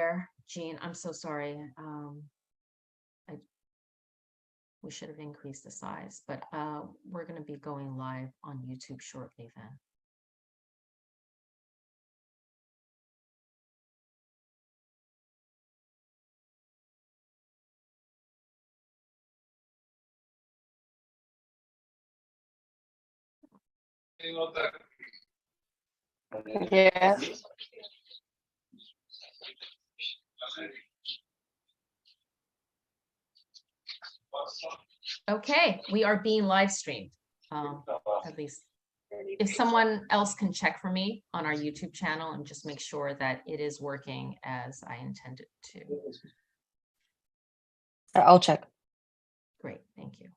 there, Jean. I'm so sorry. We should have increased the size, but we're going to be going live on YouTube shortly then. Yes. Okay, we are being live streamed. At least if someone else can check for me on our YouTube channel and just make sure that it is working as I intended to. I'll check. Great, thank you.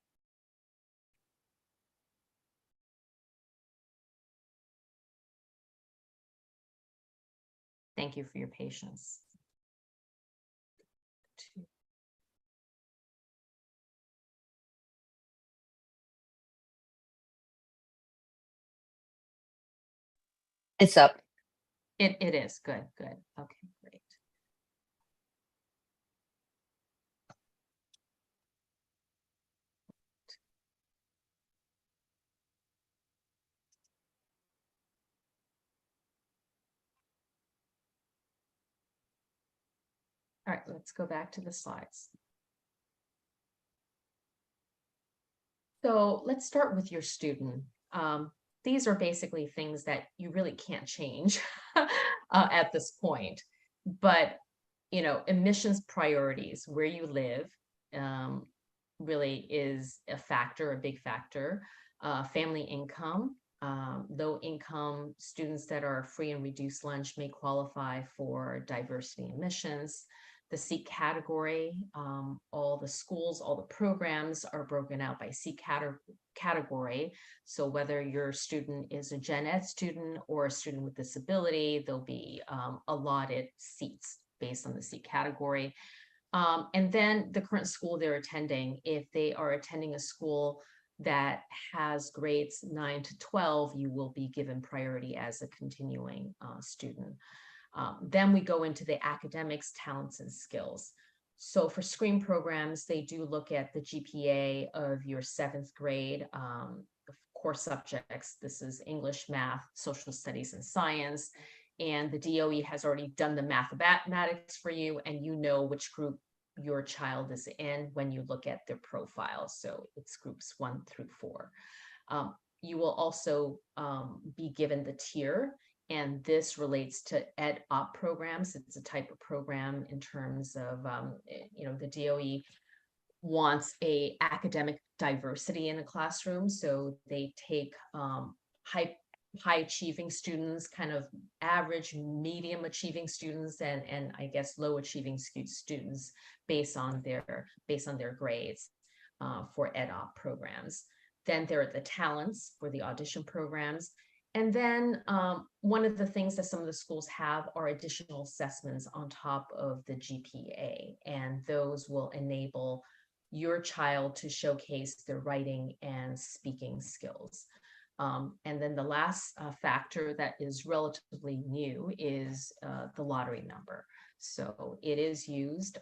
Thank you for your patience. It's up. It is good, good. Okay, great. All right, let's go back to the slides. So let's start with your student. These are basically things that you really can't change at this point. But, you know, admissions priorities, where you live, really is a factor, a big factor. Family income, low income students that are free and reduced lunch may qualify for diversity admissions. The seat category, all the schools, all the programs are broken out by seat category. So whether your student is a gen ed student or a student with disability, there'll be allotted seats based on the seat category. And then the current school they're attending, if they are attending a school that has grades 9 to 12, you will be given priority as a continuing student. Then we go into the academics, talents, and skills. So for screen programs, they do look at the GPA of your 7th grade core subjects. This is English, math, social studies, and science. And the DOE has already done the mathematics for you, and you know which group your child is in when you look at their profile. So it's groups 1 through 4. You will also be given the tier, and this relates to ed op programs. It's a type of program in terms of, you know, the DOE wants a academic diversity in a classroom. So they take high achieving students, kind of average, medium achieving students, and I guess low achieving students based on their grades for ed op programs. Then there are the talents for the audition programs. And then one of the things that some of the schools have are additional assessments on top of the GPA, and those will enable your child to showcase their writing and speaking skills. And then the last factor that is relatively new is the lottery number. So it is used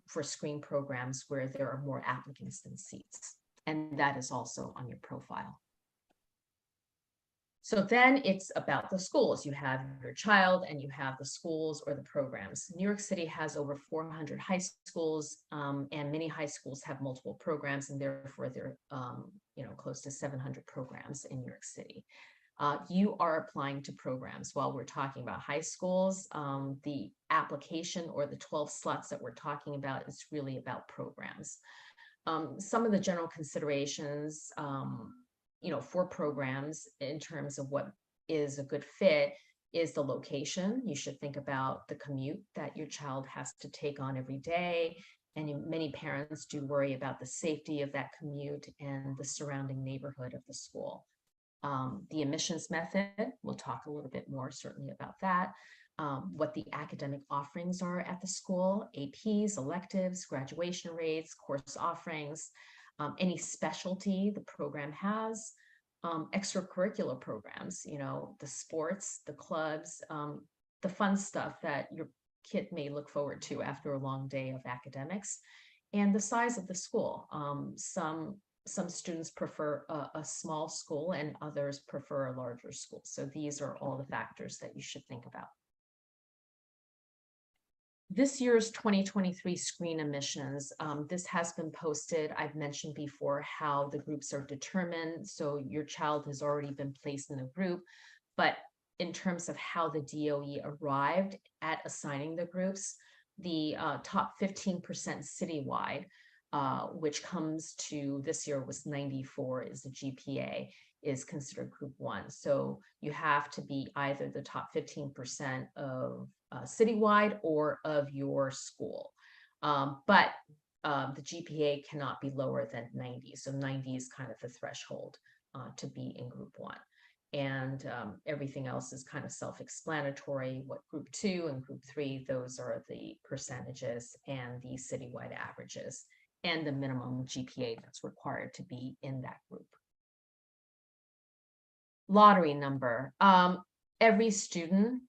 for screen programs where there are more applicants than seats, and that is also on your profile. So then it's about the schools. You have your child and you have the schools or the programs. New York City has over 400 high schools, and many high schools have multiple programs, and therefore there are you know, close to 700 programs in New York City. You are applying to programs. While we're talking about high schools, the application or the 12 slots that we're talking about is really about programs. Some of the general considerations, you know, for programs in terms of what is a good fit is the location. You should think about the commute that your child has to take on every day. And many parents do worry about the safety of that commute and the surrounding neighborhood of the school. The admissions method, we'll talk a little bit more certainly about that. What the academic offerings are at the school, APs, electives, graduation rates, course offerings, any specialty the program has, extracurricular programs, you know, the sports, the clubs, the fun stuff that your kid may look forward to after a long day of academics, and the size of the school. Some students prefer a small school and others prefer a larger school. So these are all the factors that you should think about. This year's 2023 screen admissions, this has been posted. I've mentioned before how the groups are determined. So your child has already been placed in the group, but in terms of how the DOE arrived at assigning the groups, the top 15% citywide, which comes to this year was 94 is the GPA, is considered group 1. So you have to be either the top 15% of citywide or of your school. But the GPA cannot be lower than 90. So 90 is kind of the threshold to be in group 1. And everything else is kind of self-explanatory. What group 2 and group 3, those are the percentages and the citywide averages and the minimum GPA that's required to be in that group. Lottery number. Every student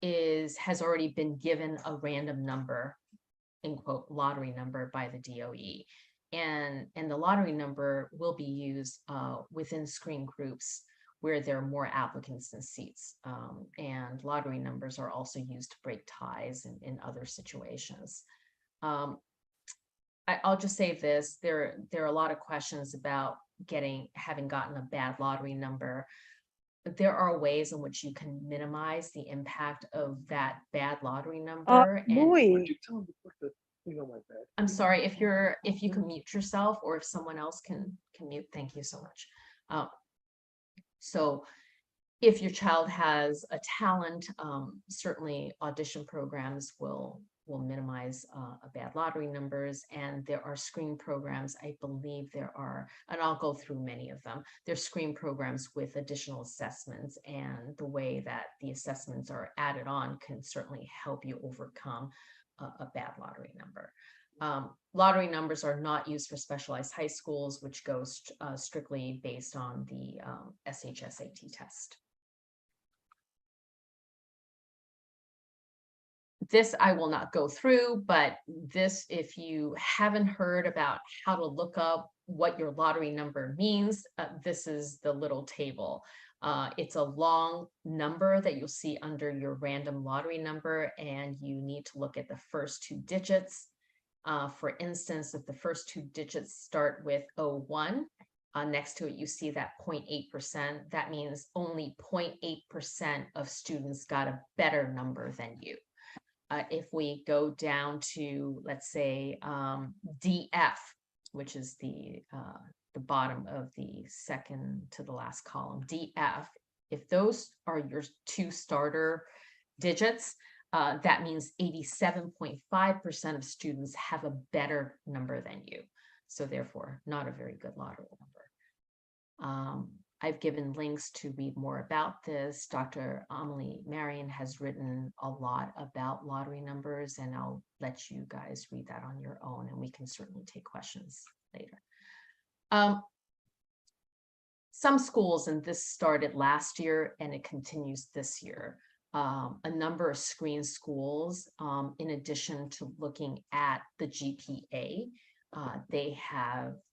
has already been given a random number, in quote, lottery number by the DOE. And the lottery number will be used within screen groups where there are more applicants than seats. And lottery numbers are also used to break ties in other situations. I'll just say this, there are a lot of questions about having gotten a bad lottery number. But there are ways in which you can minimize the impact of that bad lottery number. Boy. I'm sorry, if you can mute yourself, or if someone else can mute, thank you so much. So if your child has a talent, certainly audition programs will minimize bad lottery numbers. And there are screen programs, I believe there are, and I'll go through many of them. There's screen programs with additional assessments, and the way that the assessments are added on can certainly help you overcome a bad lottery number. Lottery numbers are not used for specialized high schools, which goes strictly based on the SHSAT test. This I will not go through, but this, if you haven't heard about how to look up what your lottery number means, this is the little table. It's a long number that you'll see under your random lottery number, and you need to look at the first 2 digits. For instance, if the first 2 digits start with 01, next to it you see that 0.8%. That means only 0.8% of students got a better number than you. If we go down to, let's say, DF, which is the bottom of the second to the last column, DF, if those are your 2 starter digits, that means 87.5% of students have a better number than you. So therefore, not a very good lottery number. I've given links to read more about this. Dr. Amelie Marion has written a lot about lottery numbers, and I'll let you guys read that on your own, and we can certainly take questions later. Some schools, and this started last year and it continues this year, a number of screen schools, in addition to looking at the GPA,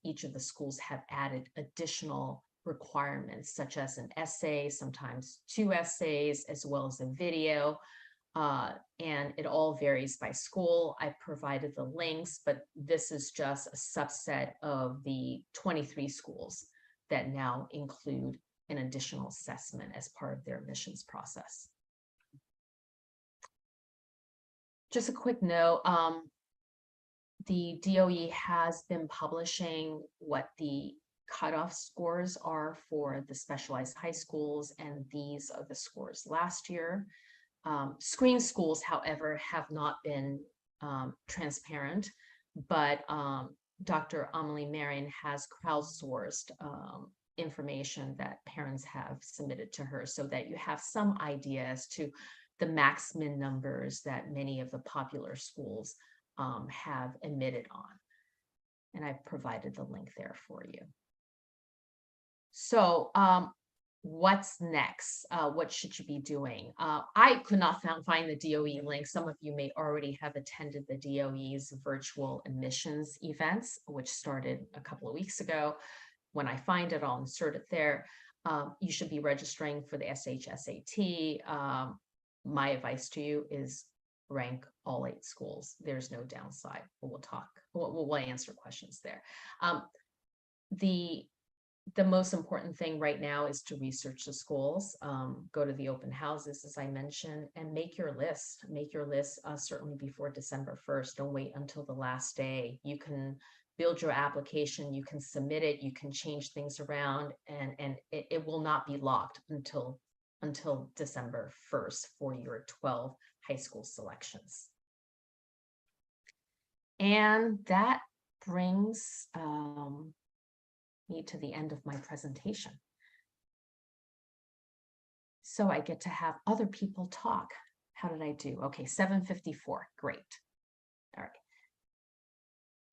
each of the schools have added additional requirements, such as an essay, sometimes 2 essays, as well as a video. And it all varies by school. I provided the links, but this is just a subset of the 23 schools that now include an additional assessment as part of their admissions process. Just a quick note, the DOE has been publishing what the cutoff scores are for the specialized high schools, and these are the scores last year. Screen schools, however, have not been transparent, but Dr. Amelie Marion has crowdsourced information that parents have submitted to her, so that you have some idea as to the maximum numbers that many of the popular schools have admitted on. And I've provided the link there for you. So what's next? What should you be doing? I could not find the DOE link. Some of you may already have attended the DOE's virtual admissions events, which started a couple of weeks ago. When I find it, I'll insert it there. You should be registering for the SHSAT. My advice to you is rank all 8 schools. There's no downside. We'll answer questions there. The most important thing right now is to research the schools, go to the open houses, as I mentioned, and make your list. Make your list certainly before December 1st. Don't wait until the last day. You can build your application, you can submit it, you can change things around, and it will not be locked until December 1st for your 12 high school selections. And that brings me to the end of my presentation. So I get to have other people talk. How did I do? Okay, 7:54, great. All right.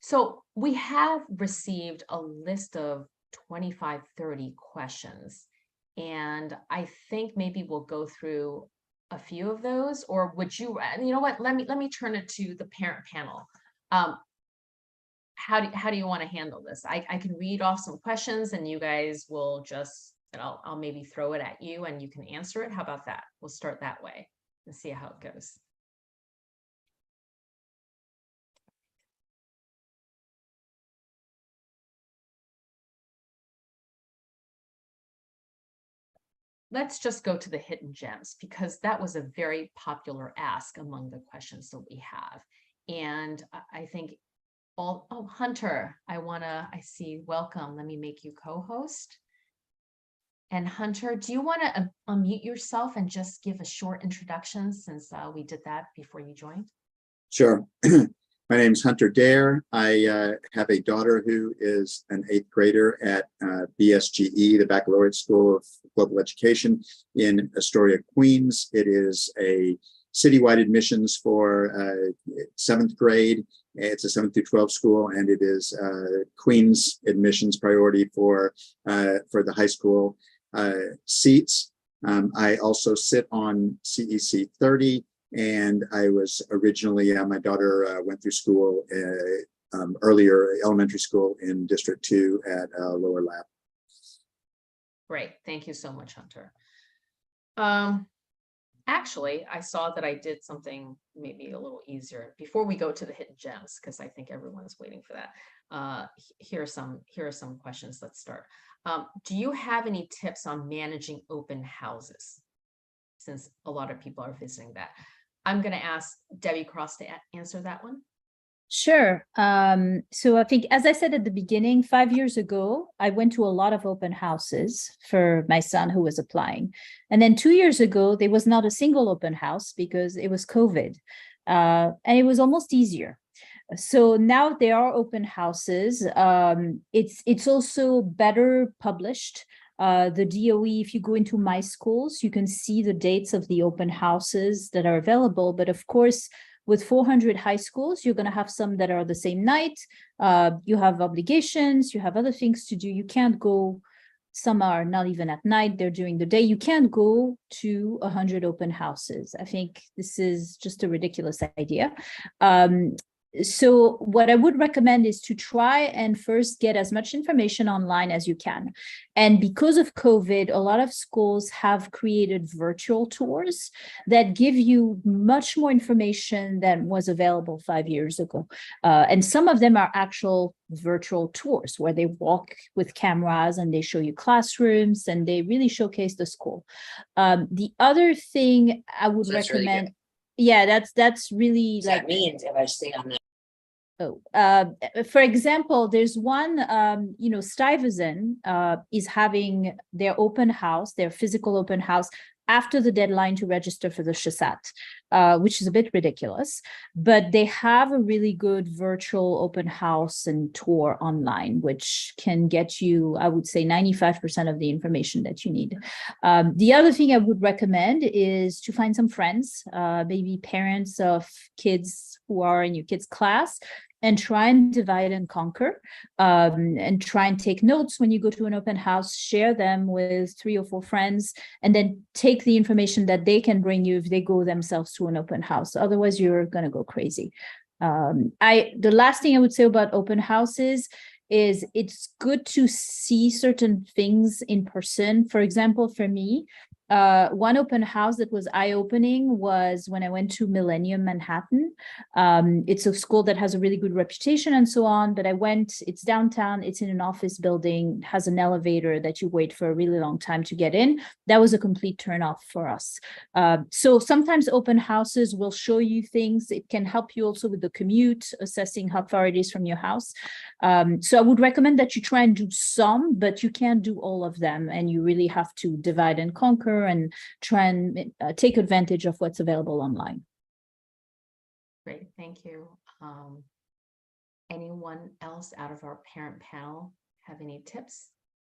So we have received a list of 25, 30 questions, and I think maybe we'll go through a few of those, or would you know what, let me turn it to the parent panel. How do you want to handle this? I can read off some questions and you guys will just, and I'll maybe throw it at you and you can answer it. How about that? We'll start that way and see how it goes. Let's just go to the hidden gems, because that was a very popular ask among the questions that we have. And I think Hunter, I see, welcome. Let me make you co-host. And Hunter, do you want to unmute yourself and just give a short introduction, since we did that before you joined? Sure. My name is Hunter Dare. I have a daughter who is an 8th grader at BSGE, the Baccalaureate School of Global Education in Astoria, Queens. It is a citywide admissions for 7th grade. It's a 7th through 12 school, and it is Queens admissions priority for the high school seats. I also sit on CEC 30, and I was originally, my daughter went through school earlier, elementary school in District 2 at Lower Lab. Great, thank you so much, Hunter. Actually, I saw that I did something maybe a little easier before we go to the hidden gems, because I think everyone's waiting for that. Here are some questions. Let's start. Do you have any tips on managing open houses, since a lot of people are visiting that? I'm going to ask Debbie Cross to answer that one. Sure. So I think, as I said at the beginning, 5 years ago, I went to a lot of open houses for my son who was applying. And then 2 years ago, there was not a single open house because it was COVID. And it was almost easier. So now there are open houses. It's also better published. The DOE, if you go into My Schools, you can see the dates of the open houses that are available. But of course, with 400 high schools, you're going to have some that are the same night. You have obligations, you have other things to do. You can't go, some are not even at night, they're during the day. You can't go to 100 open houses. I think this is just a ridiculous idea. So what I would recommend is to try and first get as much information online as you can. And because of COVID, a lot of schools have created virtual tours that give you much more information than was available 5 years ago. And some of them are actual virtual tours where they walk with cameras and they show you classrooms and they really showcase the school. The other thing I would recommend, yeah, that's really That means if I stay on that. Oh, for example, there's one, Stuyvesant is having their open house, their physical open house after the deadline to register for the SHSAT. which is a bit ridiculous, but they have a really good virtual open house and tour online, which can get you, I would say, 95% of the information that you need. The other thing I would recommend is to find some friends, maybe parents of kids who are in your kids' class, and try and divide and conquer, and try and take notes when you go to an open house, share them with 3 or 4 friends, and then take the information that they can bring you if they go themselves to an open house. Otherwise, you're going to go crazy. The last thing I would say about open houses is it's good to see certain things in person. For example, for me, one open house that was eye-opening was when I went to Millennium Manhattan. It's a school that has a really good reputation and so on, but I went, it's downtown, it's in an office building, has an elevator that you wait for a really long time to get in. That was a complete turnoff for us. So sometimes open houses will show you things. It can help you also with the commute, assessing how far it is from your house. So I would recommend that you try and do some, but you can't do all of them, and you really have to divide and conquer and try and take advantage of what's available online. Great, thank you. Anyone else out of our parent panel have any tips?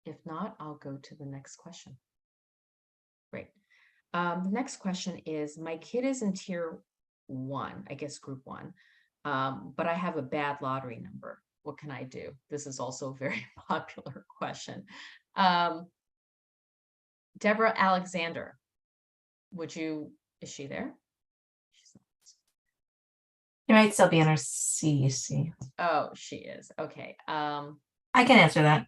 If not, I'll go to the next question. Great. The next question is, my kid is in tier 1, I guess group 1, but I have a bad lottery number. What can I do? This is also a very popular question. Deborah Alexander, is she there? You might still be in our CEC. Oh, she is. Okay. I can answer that.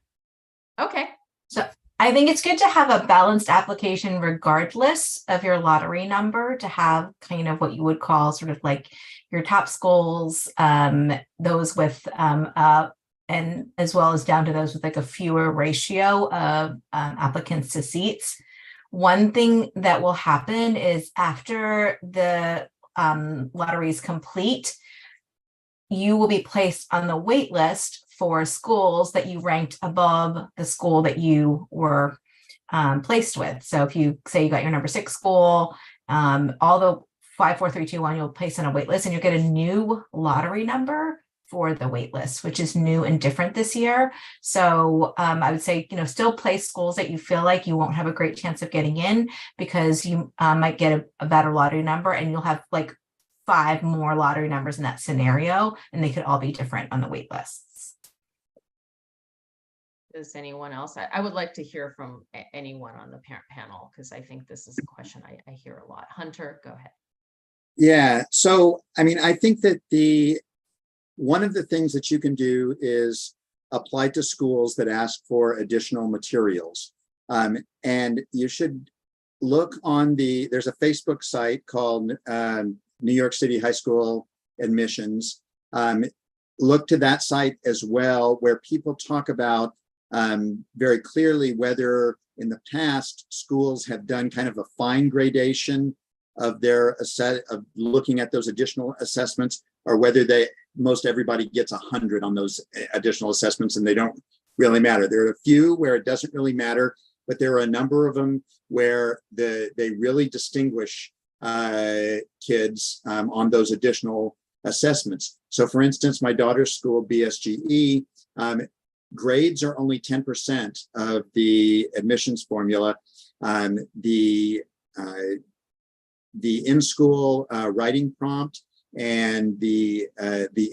Okay. So I think it's good to have a balanced application regardless of your lottery number, to have kind of what you would call sort of like your top schools, those with and as well as down to those with like a fewer ratio of applicants to seats. One thing that will happen is after the lottery is complete, you will be placed on the wait list for schools that you ranked above the school that you were placed with. So if you say you got your number 6 school, all the 5, 4, 3, 2, 1, you'll place on a wait list, and you'll get a new lottery number for the wait list, which is new and different this year. So I would say, still place schools that you feel like you won't have a great chance of getting in, because you might get a better lottery number, and you'll have like 5 more lottery numbers in that scenario, and they could all be different on the wait lists. Does anyone else? I would like to hear from anyone on the parent panel, because I think this is a question I hear a lot. Hunter, go ahead. Yeah, so I mean, I think that one of the things that you can do is apply to schools that ask for additional materials. And you should look on there's a Facebook site called New York City High School Admissions. Look to that site as well, where people talk about very clearly whether in the past schools have done kind of a fine gradation of their of looking at those additional assessments, or whether most everybody gets 100 on those additional assessments and they don't really matter. There are a few where it doesn't really matter, but there are a number of them where they really distinguish kids on those additional assessments. So for instance, my daughter's school, BSGE, grades are only 10% of the admissions formula. The in-school writing prompt and the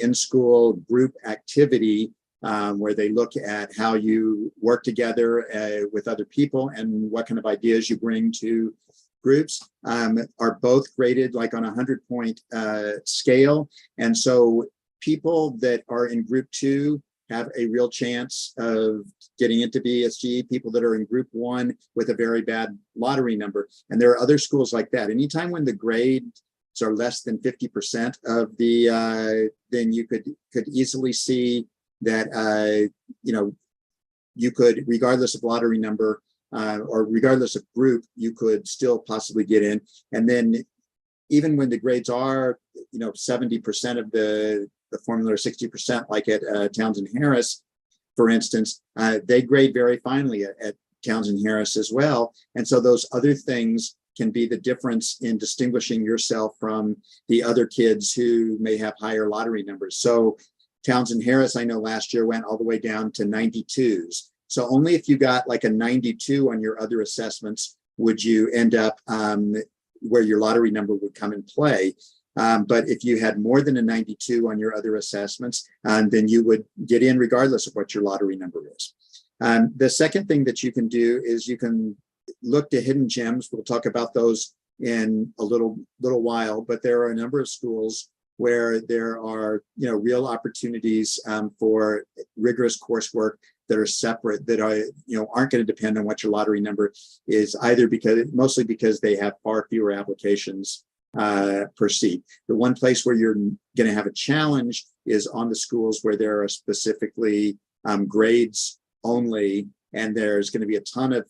in-school group activity, where they look at how you work together with other people and what kind of ideas you bring to groups, are both graded like on a 100-point scale. And so people that are in group 2 have a real chance of getting into BSG, people that are in group 1 with a very bad lottery number. And there are other schools like that. Anytime when the grades are less than 50% of the, then you could easily see that, you could, regardless of lottery number or regardless of group, you could still possibly get in. And then even when the grades are, 70% of the formula, or 60%, like at Townsend Harris, for instance, they grade very finely at Townsend Harris as well. And so those other things can be the difference in distinguishing yourself from the other kids who may have higher lottery numbers. So Townsend Harris, I know last year went all the way down to 92s. So only if you got like a 92 on your other assessments would you end up where your lottery number would come in play. But if you had more than a 92 on your other assessments, then you would get in regardless of what your lottery number is. The second thing that you can do is you can look to hidden gems. We'll talk about those in a little while, but there are a number of schools where there are, real opportunities for rigorous coursework that are separate, that are, aren't going to depend on what your lottery number is, mostly because they have far fewer applications per seat. The one place where you're going to have a challenge is on the schools where there are specifically grades only, and there's going to be a ton of,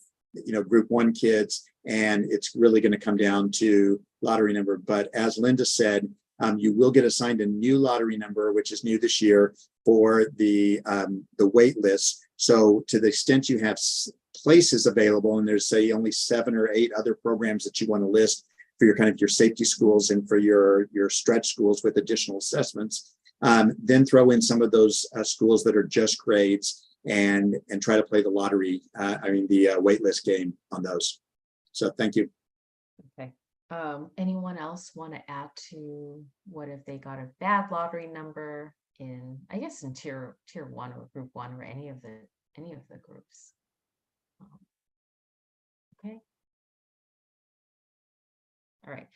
group 1 kids, and it's really going to come down to lottery number. But as Linda said, you will get assigned a new lottery number, which is new this year, for the wait list. So to the extent you have places available, and there's say only 7 or 8 other programs that you want to list for your safety schools and for your stretch schools with additional assessments, then throw in some of those schools that are just grades and try to play the lottery, the wait list game on those. So thank you. Okay. Anyone else want to add to what if they got a bad lottery number in, I guess, in tier 1 or group 1 or any of the groups? Okay. All right.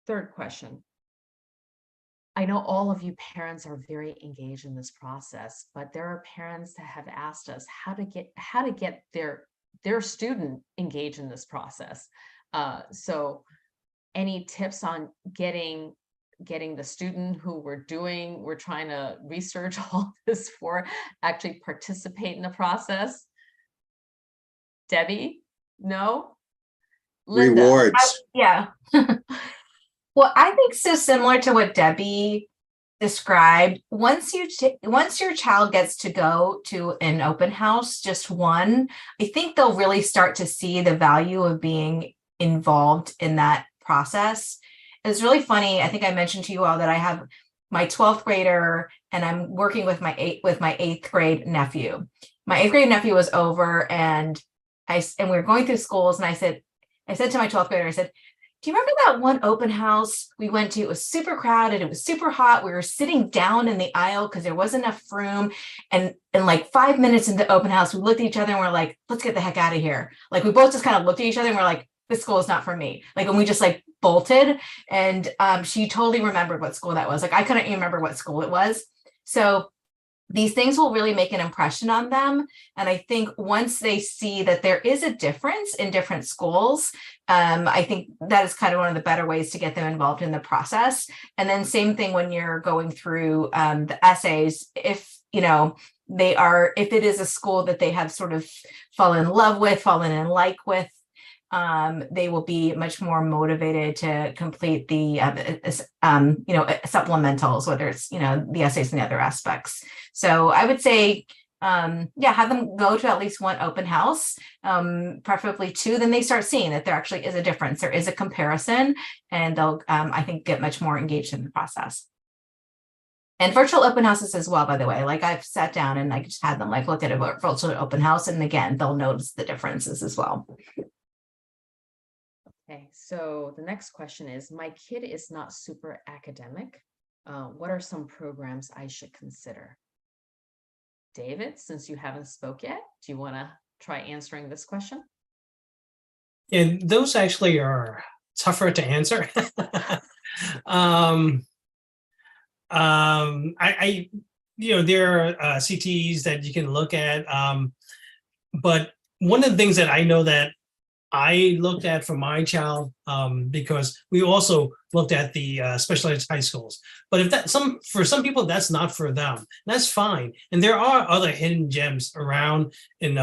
Third question. I know all of you parents are very engaged in this process, but there are parents that have asked us how to get their student engaged in this process. So any tips on getting the student who we're trying to research all this for actually participate in the process? Debbie? No? Linda? Rewards. Yeah. Well, I think so similar to what Debbie described. Once your child gets to go to an open house, just one, I think they'll really start to see the value of being involved in that process. It's really funny. I think I mentioned to you all that I have my 12th grader and I'm working with my 8th grade nephew. My 8th grade nephew was over and we were going through schools, and I said to my 12th grader, I said, do you remember that one open house we went to? It was super crowded. It was super hot. We were sitting down in the aisle because there wasn't enough room. And like 5 minutes into open house, we looked at each other and we're like, let's get the heck out of here. Like we both just kind of looked at each other and we're like, this school is not for me. Like, and we just like bolted. And she totally remembered what school that was. Like I couldn't even remember what school it was. So these things will really make an impression on them. And I think once they see that there is a difference in different schools, I think that is kind of one of the better ways to get them involved in the process. And then same thing when you're going through the essays, if it is a school that they have sort of fallen in love with, fallen in like with, they will be much more motivated to complete the supplementals, whether it's the essays and the other aspects. So I would say have them go to at least one open house, preferably 2. Then they start seeing that there actually is a difference, there is a comparison, and they'll I think get much more engaged in the process. And virtual open houses as well, by the way. Like I've sat down and I just had them like look at a virtual open house, and again they'll notice the differences as well. Okay, so the next question is, my kid is not super academic. What are some programs I should consider? David, since you haven't spoke yet, do you want to try answering this question? And those actually are tougher to answer. There are CTEs that you can look at, but one of the things that I know that I looked at for my child, because we also looked at the specialized high schools. But if for some people that's not for them, that's fine. And there are other hidden gems around in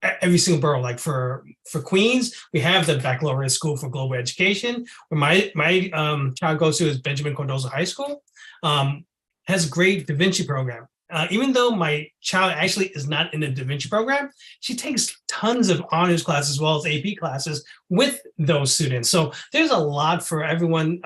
every single borough. Like for Queens, we have the Baccalaureate School for Global Education. Where my child goes to is Benjamin Cardozo High School. Has a great Da Vinci program. even though my child actually is not in the Da Vinci program, she takes tons of honors classes as well as AP classes with those students. So there's a lot for everyone,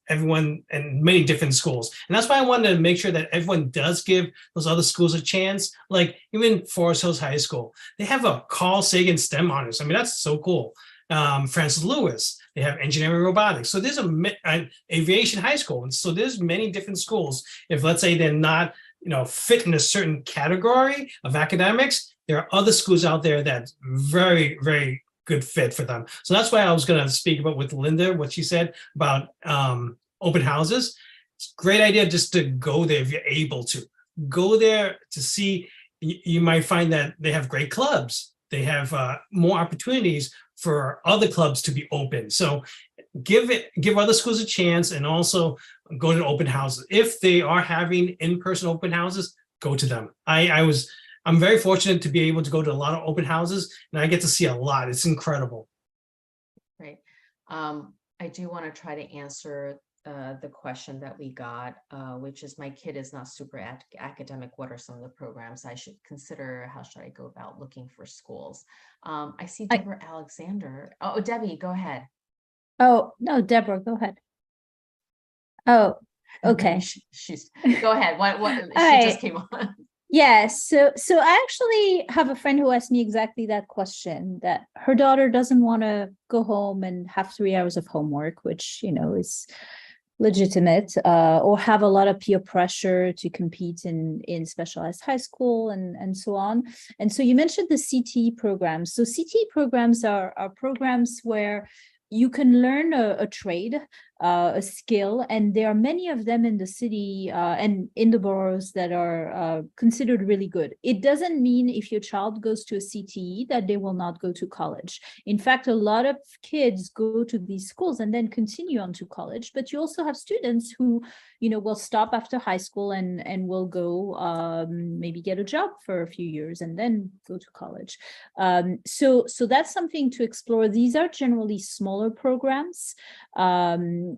everyone in many different schools. And that's why I wanted to make sure that everyone does give those other schools a chance. Like even Forest Hills High School, they have a Carl Sagan STEM honors. I mean, that's so cool. Francis Lewis, they have engineering robotics. So there's an aviation high school. And so there's many different schools. If let's say they're not, fit in a certain category of academics, there are other schools out there that's very, very good fit for them. So that's why I was going to speak about with Linda, what she said about open houses. It's a great idea just to go there if you're able to. Go there to see, you might find that they have great clubs. They have more opportunities for other clubs to be open. So give other schools a chance, and also go to open houses. If they are having in-person open houses, go to them. I'm very fortunate to be able to go to a lot of open houses, and I get to see a lot. It's incredible. Right. I do want to try to answer the question that we got, which is, my kid is not super academic. What are some of the programs I should consider? How should I go about looking for schools? I see Deborah Alexander. Oh, Debbie, go ahead. Oh, no, Deborah, go ahead. Oh, okay. She's go ahead. What she right. just came on. Yeah, so I actually have a friend who asked me exactly that question, that her daughter doesn't want to go home and have 3 hours of homework, which, is legitimate, or have a lot of peer pressure to compete in specialized high school and so on. And so you mentioned the CTE programs. So CTE programs are programs where you can learn a trade, a skill, and there are many of them in the city and in the boroughs that are considered really good. It doesn't mean if your child goes to a CTE that they will not go to college. In fact, a lot of kids go to these schools and then continue on to college, but you also have students who, will stop after high school and will go maybe get a job for a few years and then go to college. So that's something to explore. These are generally smaller programs. So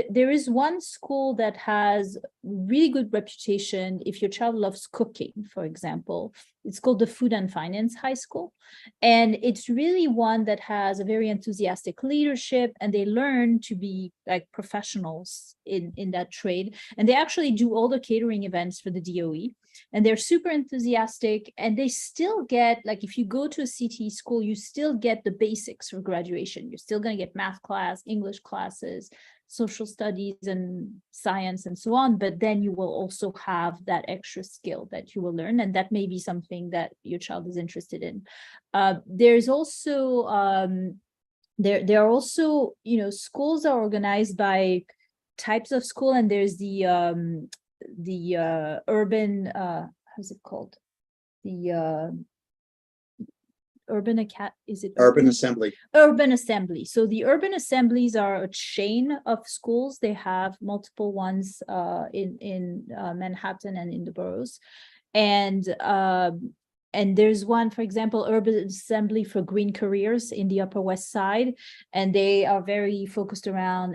there is one school that has really good reputation if your child loves cooking, for example. It's called the Food and Finance High School. And it's really one that has a very enthusiastic leadership, and they learn to be like professionals in that trade. And they actually do all the catering events for the DOE. And they're super enthusiastic, and they still get, like, if you go to a CTE school, you still get the basics for graduation. You're still going to get math class, English classes, social studies and science and so on, but then you will also have that extra skill that you will learn, and that may be something that your child is interested in. There's also there are also, schools are organized by types of school, and there's the urban how's it called, the urban assembly. Urban assembly. So the urban assemblies are a chain of schools. They have multiple ones in Manhattan and in the boroughs, and there's one, for example, Urban Assembly for Green Careers in the Upper West Side, and they are very focused around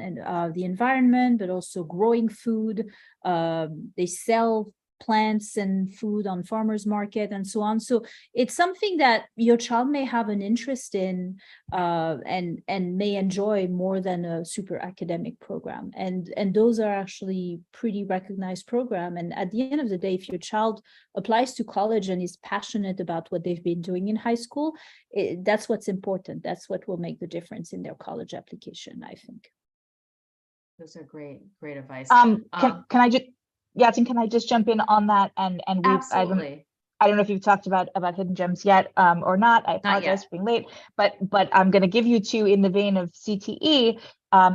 the environment, but also growing food. They sell plants and food on farmers market and so on. So it's something that your child may have an interest in and may enjoy more than a super academic program. And those are actually pretty recognized program. And at the end of the day, if your child applies to college and is passionate about what they've been doing in high school, that's what's important. That's what will make the difference in their college application, I think. Those are great advice. Can I just, Yatin, can I just jump in on that? And absolutely. I don't know if you've talked about hidden gems yet or not. I apologize for being late, but I'm going to give you two in the vein of CTE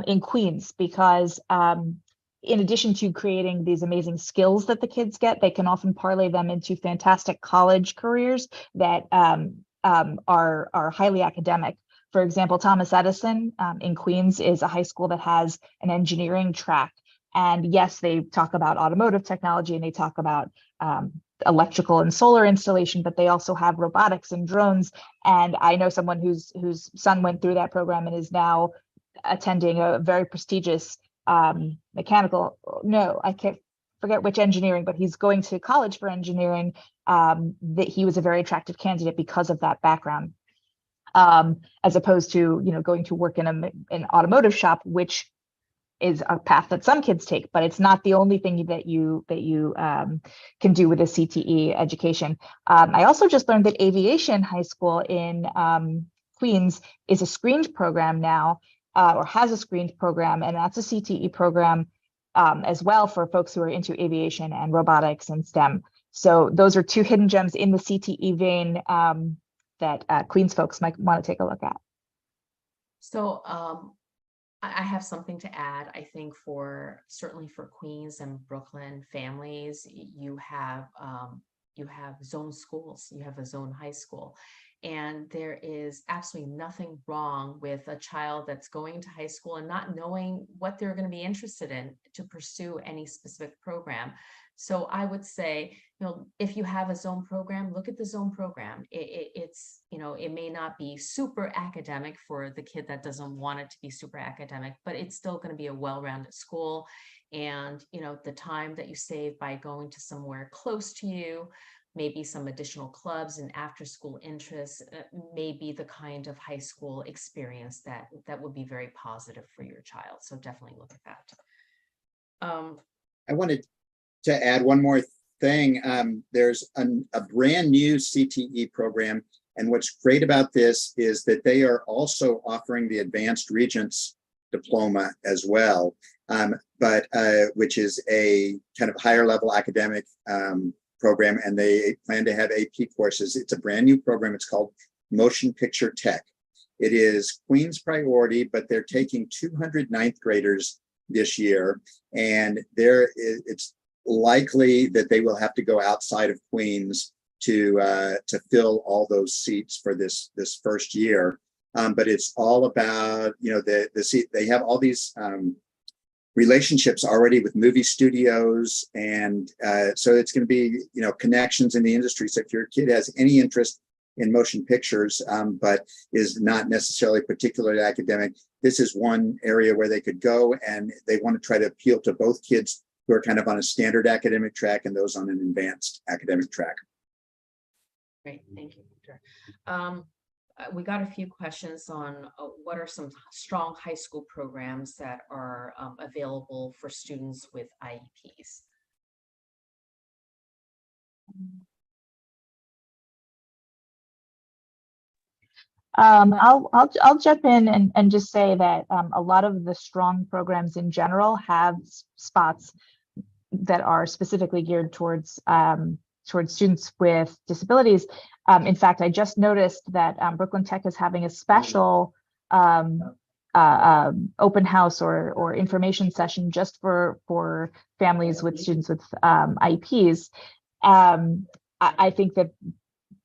in Queens, because in addition to creating these amazing skills that the kids get, they can often parlay them into fantastic college careers that are highly academic. For example, Thomas Edison in Queens is a high school that has an engineering track. And yes, they talk about automotive technology and they talk about electrical and solar installation, but they also have robotics and drones. And I know someone whose son went through that program and is now attending a very prestigious forget which engineering, but he's going to college for engineering, that he was a very attractive candidate because of that background. As opposed to, going to work in an automotive shop, which is a path that some kids take, but it's not the only thing that you can do with a CTE education. I also just learned that Aviation High School in Queens is a screened program now, or has a screened program, and that's a CTE program as well for folks who are into aviation and robotics and STEM. So those are two hidden gems in the CTE vein that Queens folks might want to take a look at. So I have something to add. I think certainly for Queens and Brooklyn families, you have zone schools, you have a zone high school. And there is absolutely nothing wrong with a child that's going to high school and not knowing what they're going to be interested in to pursue any specific program. So I would say, if you have a zone program, look at the zone program. It's, it may not be super academic for the kid that doesn't want it to be super academic, but it's still going to be a well-rounded school. And, the time that you save by going to somewhere close to you, maybe some additional clubs and after-school interests, may be the kind of high school experience that would be very positive for your child. So definitely look at that. I wanted to add one more thing. There's a brand new CTE program, and what's great about this is that they are also offering the Advanced Regents diploma as well, but which is a kind of higher level academic program, and they plan to have AP courses. It's a brand new program. It's called Motion Picture Tech. It is Queens priority, but they're taking 200 ninth graders this year, and it's likely that they will have to go outside of Queens to fill all those seats for this first year. But it's all about, they have all these relationships already with movie studios, and so it's going to be, connections in the industry. So if your kid has any interest in motion pictures, but is not necessarily particularly academic, this is one area where they could go, and they want to try to appeal to both kids who are kind of on a standard academic track and those on an advanced academic track. Great, thank you, Victor. We got a few questions on what are some strong high school programs that are available for students with IEPs. I'll jump in and just say that a lot of the strong programs in general have spots that are specifically geared towards students with disabilities. In fact, I just noticed that Brooklyn Tech is having a special open house or information session just for families with students with IEPs. I think that,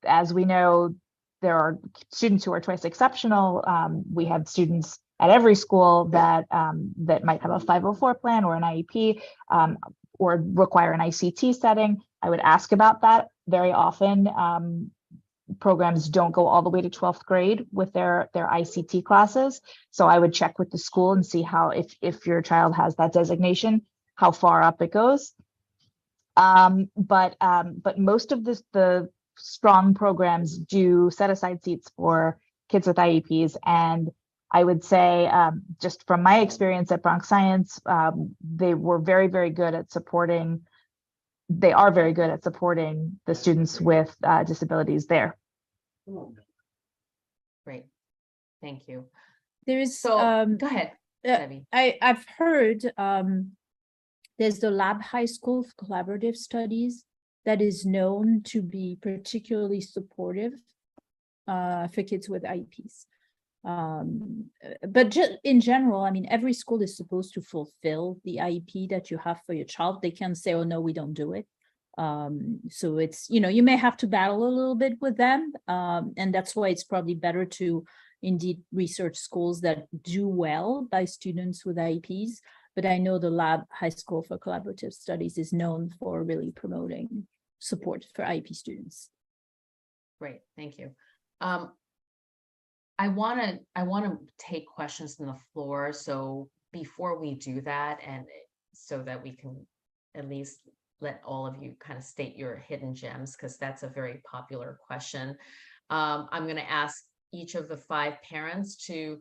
as we know, there are students who are twice exceptional. We have students at every school that might have a 504 plan or an IEP, or require an ICT setting. I would ask about that. Very often, programs don't go all the way to 12th grade with their ICT classes. So I would check with the school and see how, if your child has that designation, how far up it goes. But most of the strong programs do set aside seats for kids with IEPs. And I would say, just from my experience at Bronx Science, they were very, very good at supporting. They are very good at supporting the students with disabilities there. Great, thank you. There is So go ahead, Debbie. I've heard there's the Lab High School for Collaborative Studies that is known to be particularly supportive for kids with IEPs. But just in general, I mean, every school is supposed to fulfill the IEP that you have for your child. They can't say, oh, no, we don't do it. So it's, you may have to battle a little bit with them. And that's why it's probably better to indeed research schools that do well by students with IEPs. But I know the Lab High School for Collaborative Studies is known for really promoting support for IEP students. Great, thank you. I want to take questions from the floor. So before we do that, and so that we can at least let all of you kind of state your hidden gems, because that's a very popular question. I'm going to ask each of the 5 parents to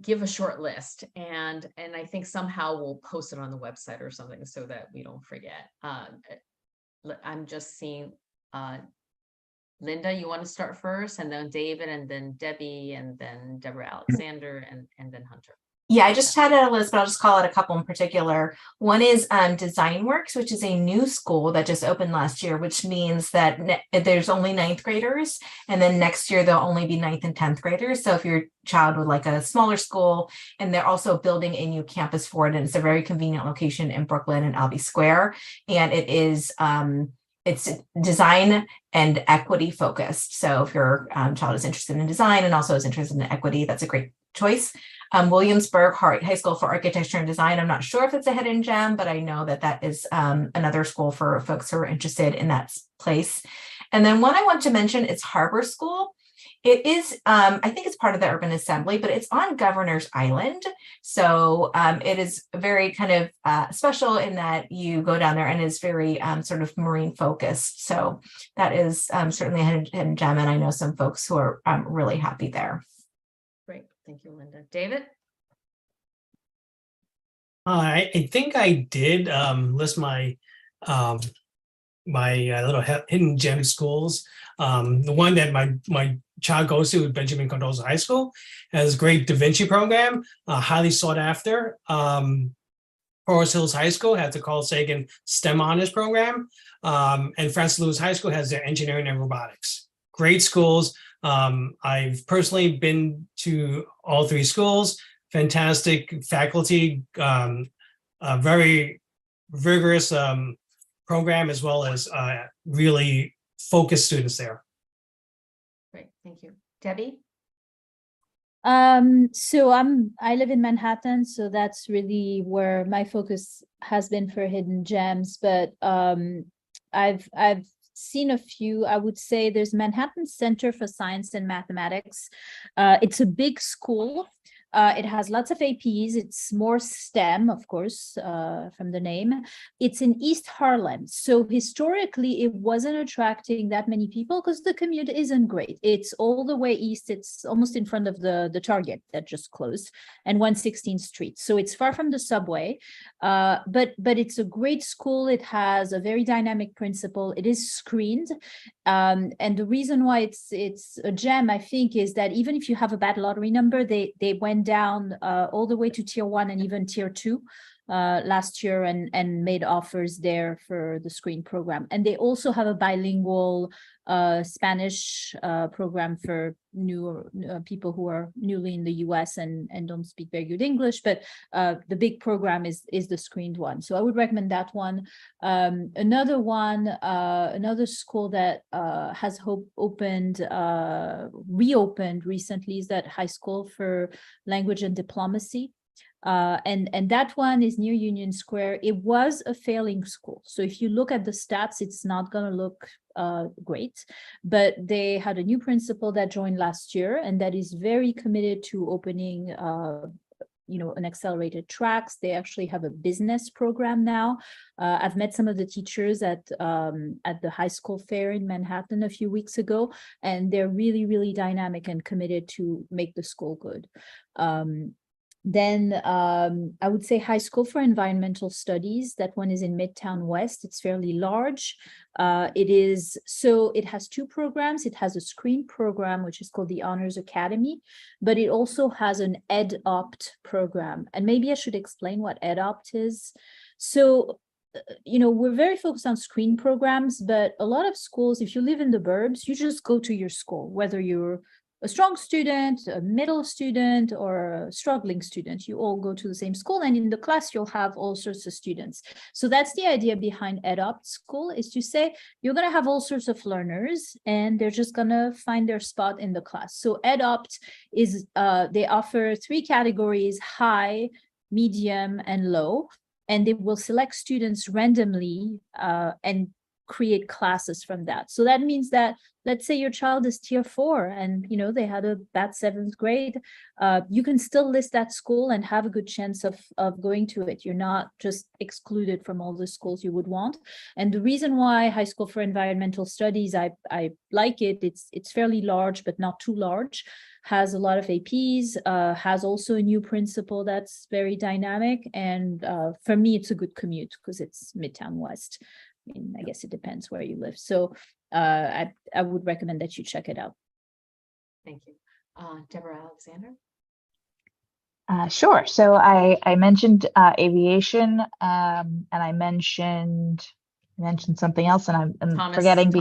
give a short list, and I think somehow we'll post it on the website or something so that we don't forget. I'm just seeing Linda, you want to start first, and then David, and then Debbie, and then Deborah Alexander, and then Hunter. Yeah, I just had a list, but I'll just call it a couple in particular. One is Design Works, which is a new school that just opened last year, which means that there's only 9th graders, and then next year there'll only be 9th and 10th graders. So if your child would like a smaller school, and they're also building a new campus for it, and it's a very convenient location in Brooklyn and Albee Square, and it is it's design and equity focused. So if your child is interested in design and also is interested in equity, that's a great choice. Williamsburg High School for Architecture and Design. I'm not sure if it's a hidden gem, but I know that that is another school for folks who are interested in that place. And then one I want to mention is Harbor School. It is, I think it's part of the Urban Assembly, but it's on Governor's Island. So it is very kind of special in that you go down there, and it's very sort of marine focused. So that is certainly a hidden gem. And I know some folks who are really happy there. Great, thank you, Linda. David? I think I did list my little hidden gem schools. The one that my child goes to, Benjamin Cardozo High School, has a great Da Vinci program, highly sought after. Forest Hills High School has the Carl Sagan STEM Honors Program, and Francis Lewis High School has their engineering and robotics. Great schools. I've personally been to all 3 schools. Fantastic faculty, a very rigorous program, as well as really focused students there. Great, thank you. Debbie? So I live in Manhattan, so that's really where my focus has been for hidden gems. But I've seen a few. I would say there's Manhattan Center for Science and Mathematics. It's a big school. It has lots of APs. It's more STEM, of course, from the name. It's in East Harlem. So historically, it wasn't attracting that many people because the commute isn't great. It's all the way east. It's almost in front of the Target that just closed, and 116th Street. So it's far from the subway, but it's a great school. It has a very dynamic principal. It is screened. And the reason why it's a gem, I think, is that even if you have a bad lottery number, they went down all the way to tier 1 and even tier 2 last year, and made offers there for the screen program. And they also have a bilingual Spanish program for new people who are newly in the US and don't speak very good English, but the big program is the screened one. So I would recommend that one. Another one, another school that has reopened recently is that High School for Language and Diplomacy. And that one is near Union Square. It was a failing school. So if you look at the stats, it's not going to look great, but they had a new principal that joined last year, and that is very committed to opening an accelerated tracks. They actually have a business program now. I've met some of the teachers at the high school fair in Manhattan a few weeks ago, and they're really, really dynamic and committed to make the school good. Then I would say High School for Environmental Studies. That one is in Midtown West. It's fairly large. It has 2 programs. It has a screen program, which is called the Honors Academy, but it also has an EdOpt program. And maybe I should explain what EdOpt is. So, we're very focused on screen programs, but a lot of schools, if you live in the burbs, you just go to your school, whether you're a strong student, a middle student, or a struggling student. You all go to the same school, and in the class, you'll have all sorts of students. So that's the idea behind EdOpt School, is to say you're going to have all sorts of learners, and they're just going to find their spot in the class. So EdOpt is, they offer 3 categories: high, medium, and low, and they will select students randomly, and create classes from that. So that means that, let's say your child is tier 4 and, you know, they had a bad 7th grade, you can still list that school and have a good chance of going to it. You're not just excluded from all the schools you would want. And the reason why High School for Environmental Studies, I like it, it's fairly large, but not too large, has a lot of APs, has also a new principal that's very dynamic. And for me, it's a good commute because it's Midtown West. I mean, I guess it depends where you live. So I would recommend that you check it out. Thank you. Deborah Alexander? Sure. So I mentioned aviation, and I mentioned something else, and I'm forgetting.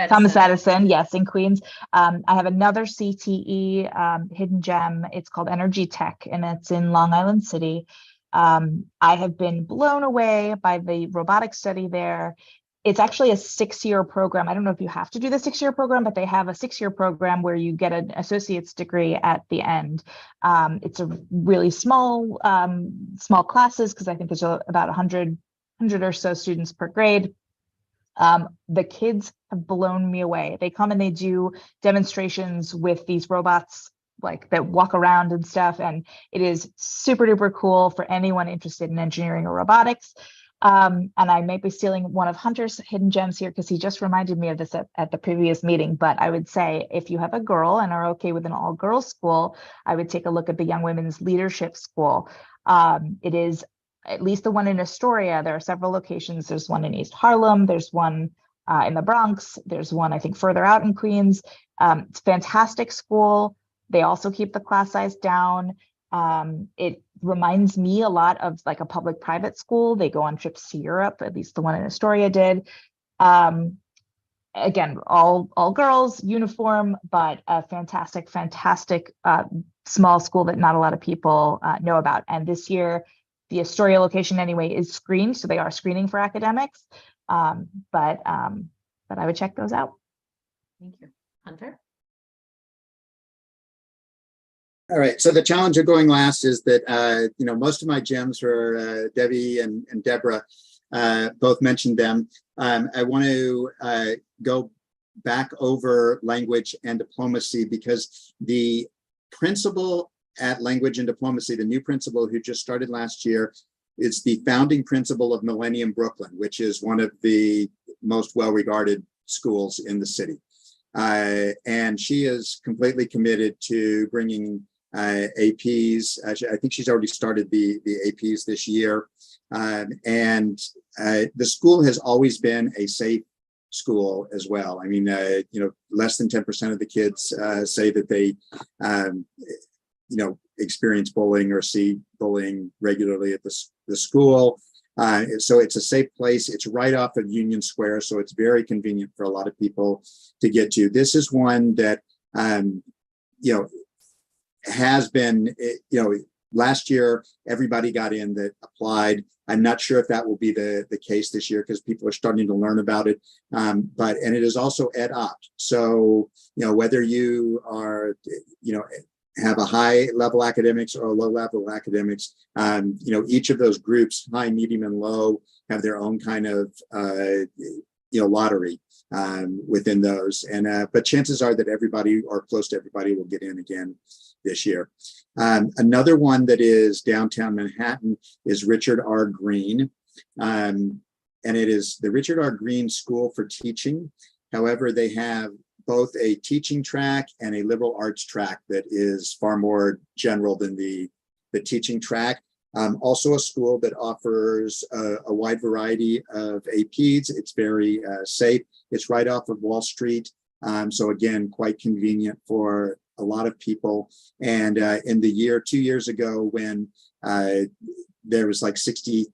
Thomas Edison, yes, in Queens. I have another CTE hidden gem. It's called Energy Tech, and it's in Long Island City. I have been blown away by the robotics study there. It's actually a 6-year program. I don't know if you have to do the 6-year program, but they have a 6-year program where you get an associate's degree at the end. It's a really small classes, because I think there's about 100 or so students per grade. The kids have blown me away. They come and they do demonstrations with these robots like that walk around and stuff. And it is super duper cool for anyone interested in engineering or robotics. And I may be stealing one of Hunter's hidden gems here because he just reminded me of this at the previous meeting. But I would say if you have a girl and are okay with an all-girls school, I would take a look at the Young Women's Leadership School. It is at least the one in Astoria. There are several locations. There's one in East Harlem. There's one in the Bronx. There's one, I think, further out in Queens. It's a fantastic school. They also keep the class size down. It reminds me a lot of like a public-private school. They go on trips to Europe, at least the one in Astoria did. Again, all girls, uniform, but a fantastic small school that not a lot of people know about. And this year, the Astoria location anyway is screened, so they are screening for academics. But I would check those out. Thank you. Hunter? All right, so the challenge of going last is that, most of my gems were Debbie and Deborah both mentioned them. I want to go back over language and diplomacy because the principal at Language and Diplomacy, the new principal who just started last year, is the founding principal of Millennium Brooklyn, which is one of the most well-regarded schools in the city. And she is completely committed to bringing APs. I think she's already started the APs this year. And the school has always been a safe school as well. I mean, less than 10% of the kids say that they, experience bullying or see bullying regularly at the school. So it's a safe place. It's right off of Union Square, so it's very convenient for a lot of people to get to. This is one that, has been, last year, everybody got in that applied. I'm not sure if that will be the case this year because people are starting to learn about it. And it is also ed opt. So, whether you are, have a high level academics or a low level academics, each of those groups, high, medium, and low, have their own kind of, lottery within those. But chances are that everybody or close to everybody will get in again this year. Another one that is downtown Manhattan is Richard R. Green. And it is the Richard R. Green School for Teaching. However, they have both a teaching track and a liberal arts track that is far more general than the teaching track. Also a school that offers a wide variety of APs. It's very safe. It's right off of Wall Street. So again, quite convenient for a lot of people. And in the 2 years ago, when there was like 65%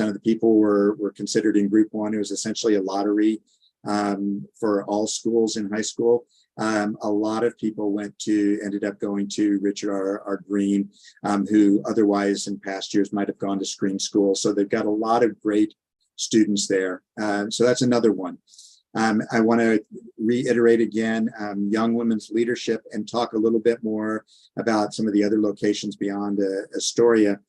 of the people were considered in group one, it was essentially a lottery for all schools in high school. A lot of people ended up going to Richard R. Green, who otherwise in past years might have gone to screen school. So they've got a lot of great students there. So that's another one. I want to reiterate again, Young Women's Leadership, and talk a little bit more about some of the other locations beyond Astoria.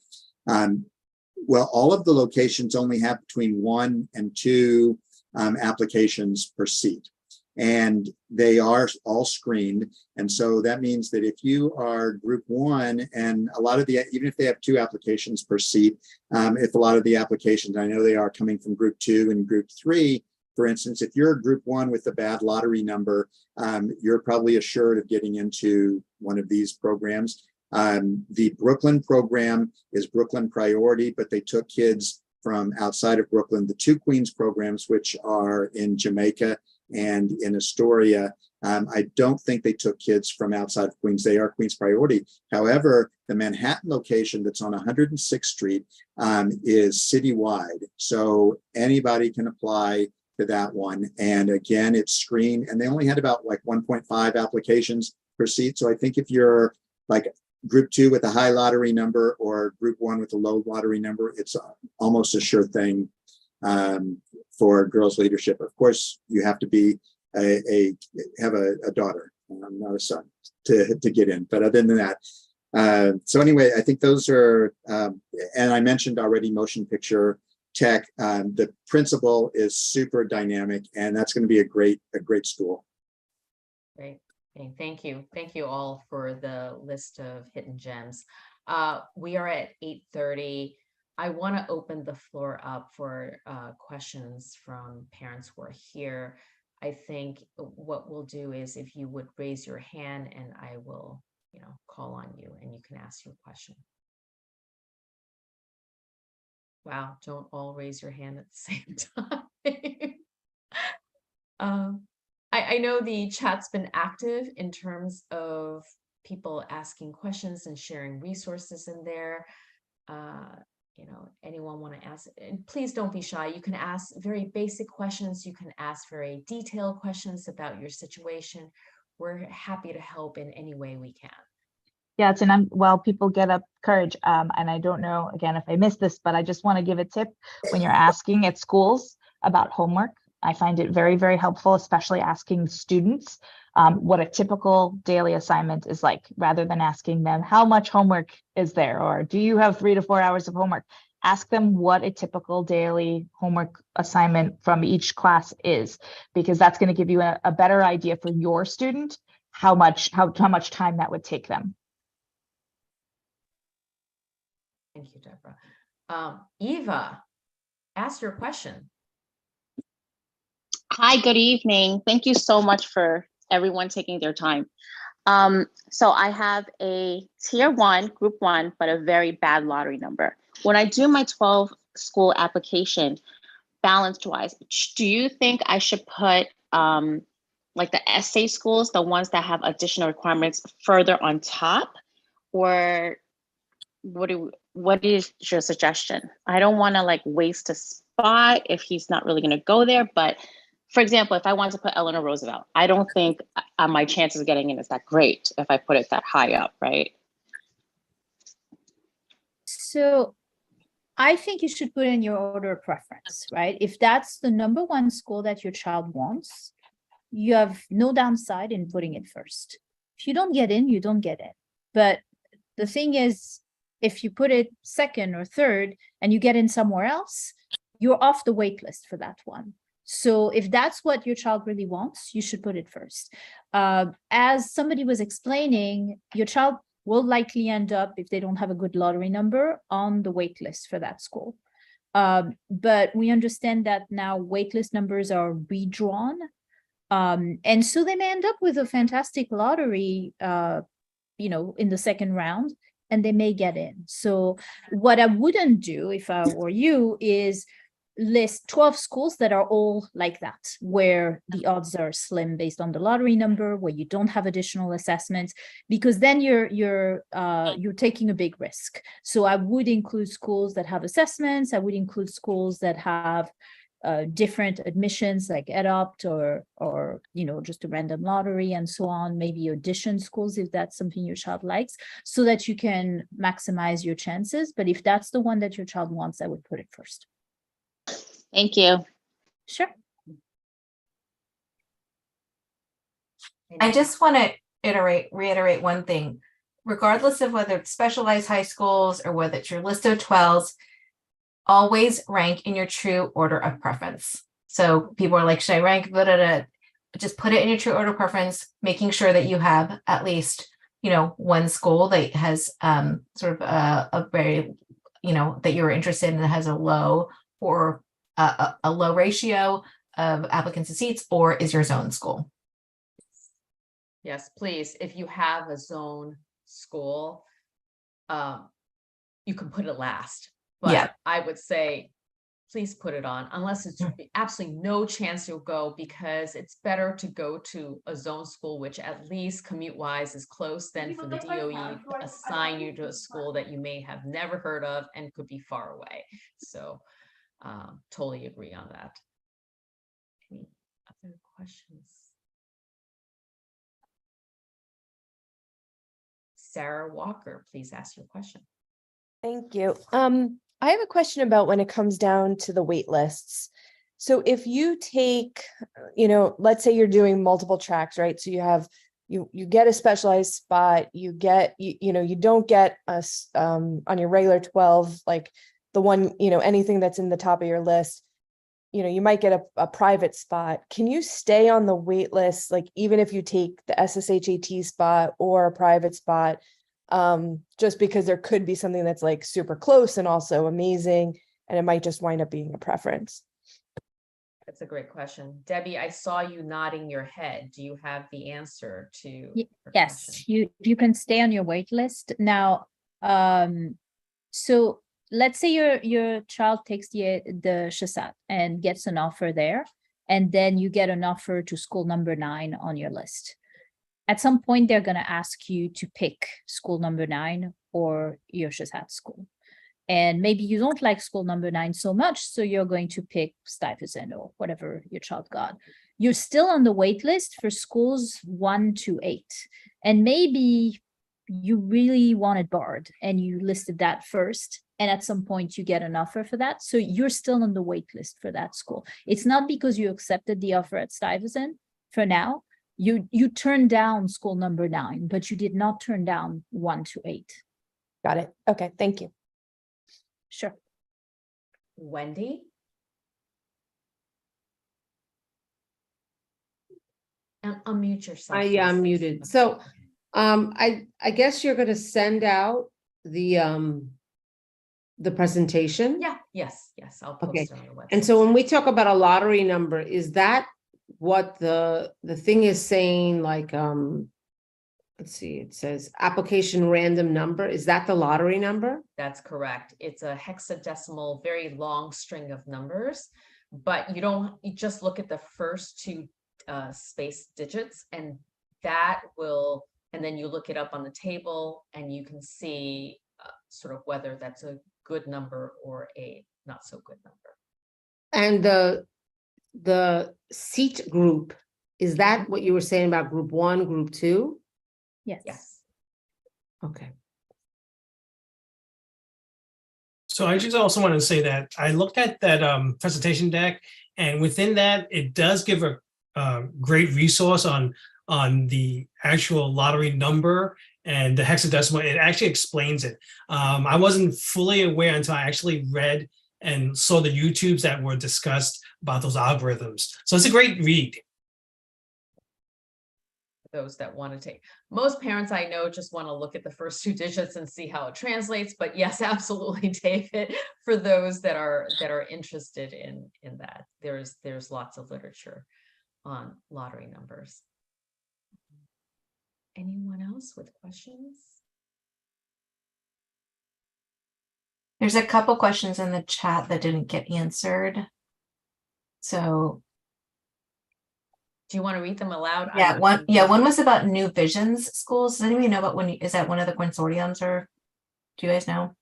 Well, all of the locations only have between 1 and 2 applications per seat. And they are all screened. And so that means that if you are group one, and a lot of the, even if they have 2 applications per seat, if a lot of the applications, I know they are coming from group 2 and group 3, for instance, if you're group 1 with a bad lottery number, you're probably assured of getting into one of these programs. The Brooklyn program is Brooklyn Priority, but they took kids from outside of Brooklyn. The 2 Queens programs, which are in Jamaica and in Astoria, I don't think they took kids from outside of Queens. They are Queens Priority. However, the Manhattan location that's on 106th Street is citywide. So anybody can apply to that one. And again, it's screened, and they only had about like 1.5 applications per seat. So I think if you're like group 2 with a high lottery number or group 1 with a low lottery number, it's almost a sure thing for girls leadership. Of course, you have to be have a daughter, not a son, to get in. But other than that, so anyway, I think those are, and I mentioned already motion picture tech. The principal is super dynamic, and that's going to be a great school. Great. Okay, thank you. Thank you all for the list of hidden gems. We are at 8:30. I want to open the floor up for questions from parents who are here. I think what we'll do is if you would raise your hand, and I will, call on you and you can ask your question. Wow, don't all raise your hand at the same time. I know the chat's been active in terms of people asking questions and sharing resources in there. Anyone want to ask? And please don't be shy. You can ask very basic questions. You can ask very detailed questions about your situation. We're happy to help in any way we can. Yeah, and while people get up courage, and I don't know, again, if I missed this, but I just want to give a tip when you're asking at schools about homework. I find it very, very helpful, especially asking students what a typical daily assignment is like, rather than asking them how much homework is there, or do you have 3 to 4 hours of homework? Ask them what a typical daily homework assignment from each class is, because that's going to give you a better idea for your student how much time that would take them. Thank you, Deborah. Eva, ask your question. Hi, good evening. Thank you so much for everyone taking their time. So I have a tier 1, group 1, but a very bad lottery number. When I do my 12 school application, balanced wise, do you think I should put like the essay schools, the ones that have additional requirements, further on top? Or what is your suggestion? I don't want to like waste a spot if he's not really going to go there. But for example, if I want to put Eleanor Roosevelt, I don't think my chances of getting in is that great if I put it that high up, right? So I think you should put in your order of preference, right? If that's the number 1 school that your child wants, you have no downside in putting it first. If you don't get in, you don't get in. But the thing is, if you put it 2nd or 3rd and you get in somewhere else, you're off the wait list for that one. So if that's what your child really wants, you should put it first. As somebody was explaining, your child will likely end up, if they don't have a good lottery number, on the wait list for that school. But we understand that now waitlist numbers are redrawn. And so they may end up with a fantastic lottery, in the 2nd round, and they may get in. So what I wouldn't do if I were you is list 12 schools that are all like that, where the odds are slim based on the lottery number, where you don't have additional assessments, because then you're taking a big risk. So I would include schools that have assessments. I would include schools that have different admissions, like EdOpt or just a random lottery and so on, maybe audition schools if that's something your child likes, so that you can maximize your chances. But if that's the one that your child wants, I would put it first. Thank you. Sure. I just want to reiterate one thing. Regardless of whether it's specialized high schools or whether it's your list of 12s, always rank in your true order of preference. So people are like, should I rank? Blah, blah, blah. Just put it in your true order preference, making sure that you have at least, one school that has sort of a very, that you're interested in that has a low or a low ratio of applicants to seats, or is your zone school. Yes, please. If you have a zone school, you can put it last. But Yeah. I would say, please put it on, unless it's absolutely no chance you'll go, because it's better to go to a zone school, which at least commute-wise is close, than for the DOE to assign you to a school that you may have never heard of and could be far away. So totally agree on that. Any other questions? Sarah Walker, please ask your question. Thank you. I have a question about when it comes down to the wait lists. So if you take, let's say you're doing multiple tracks, right? So you get a specialized spot, you don't get us on your regular 12, like the one, anything that's in the top of your list, you might get a private spot. Can you stay on the wait list, like even if you take the SSHAT spot or a private spot? Just because there could be something that's like super close and also amazing, and it might just wind up being a preference. That's a great question. Debbie, I saw you nodding your head. Do you have the answer to her Yes, question? you can stay on your wait list. Now, so let's say your child takes the SHSAT and gets an offer there, and then you get an offer to school number 9 on your list. At some point, they're going to ask you to pick school number 9 or your SHSAT school. And maybe you don't like school number 9 so much, so you're going to pick Stuyvesant or whatever your child got. You're still on the wait list for schools 1 to 8. And maybe you really wanted Bard and you listed that first. And at some point you get an offer for that. So you're still on the wait list for that school. It's not because you accepted the offer at Stuyvesant for now. You turned down school number 9, but you did not turn down 1 to 8. Got it. Okay, thank you. Sure. Wendy? And unmute yourself. I please. muted. So I guess you're gonna send out the presentation. Yeah, yes, I'll post Okay. it on the website. And so when we talk about a lottery number, is that what the thing is saying, like let's see, it says application random number, is that the lottery number? That's correct. It's a hexadecimal, very long string of numbers, but you just look at the first 2 space digits, and then you look it up on the table and you can see sort of whether that's a good number or a not so good number. And the seat group, is that what you were saying about group 1, group 2? Yes. Okay. So I just also want to say that I looked at that presentation deck, and within that, it does give a great resource on the actual lottery number and the hexadecimal. It actually explains it. I wasn't fully aware until I actually read and saw the YouTubes that were discussed about those algorithms. So it's a great read. Those that want to take. Most parents I know just want to look at the first 2 digits and see how it translates. But yes, absolutely, David, for those that are interested in that, there's lots of literature on lottery numbers. Anyone else with questions? There's a couple questions in the chat that didn't get answered. So Do you want to read them aloud? one was about New Visions schools. Does anybody know about is that one of the consortiums, or do you guys know?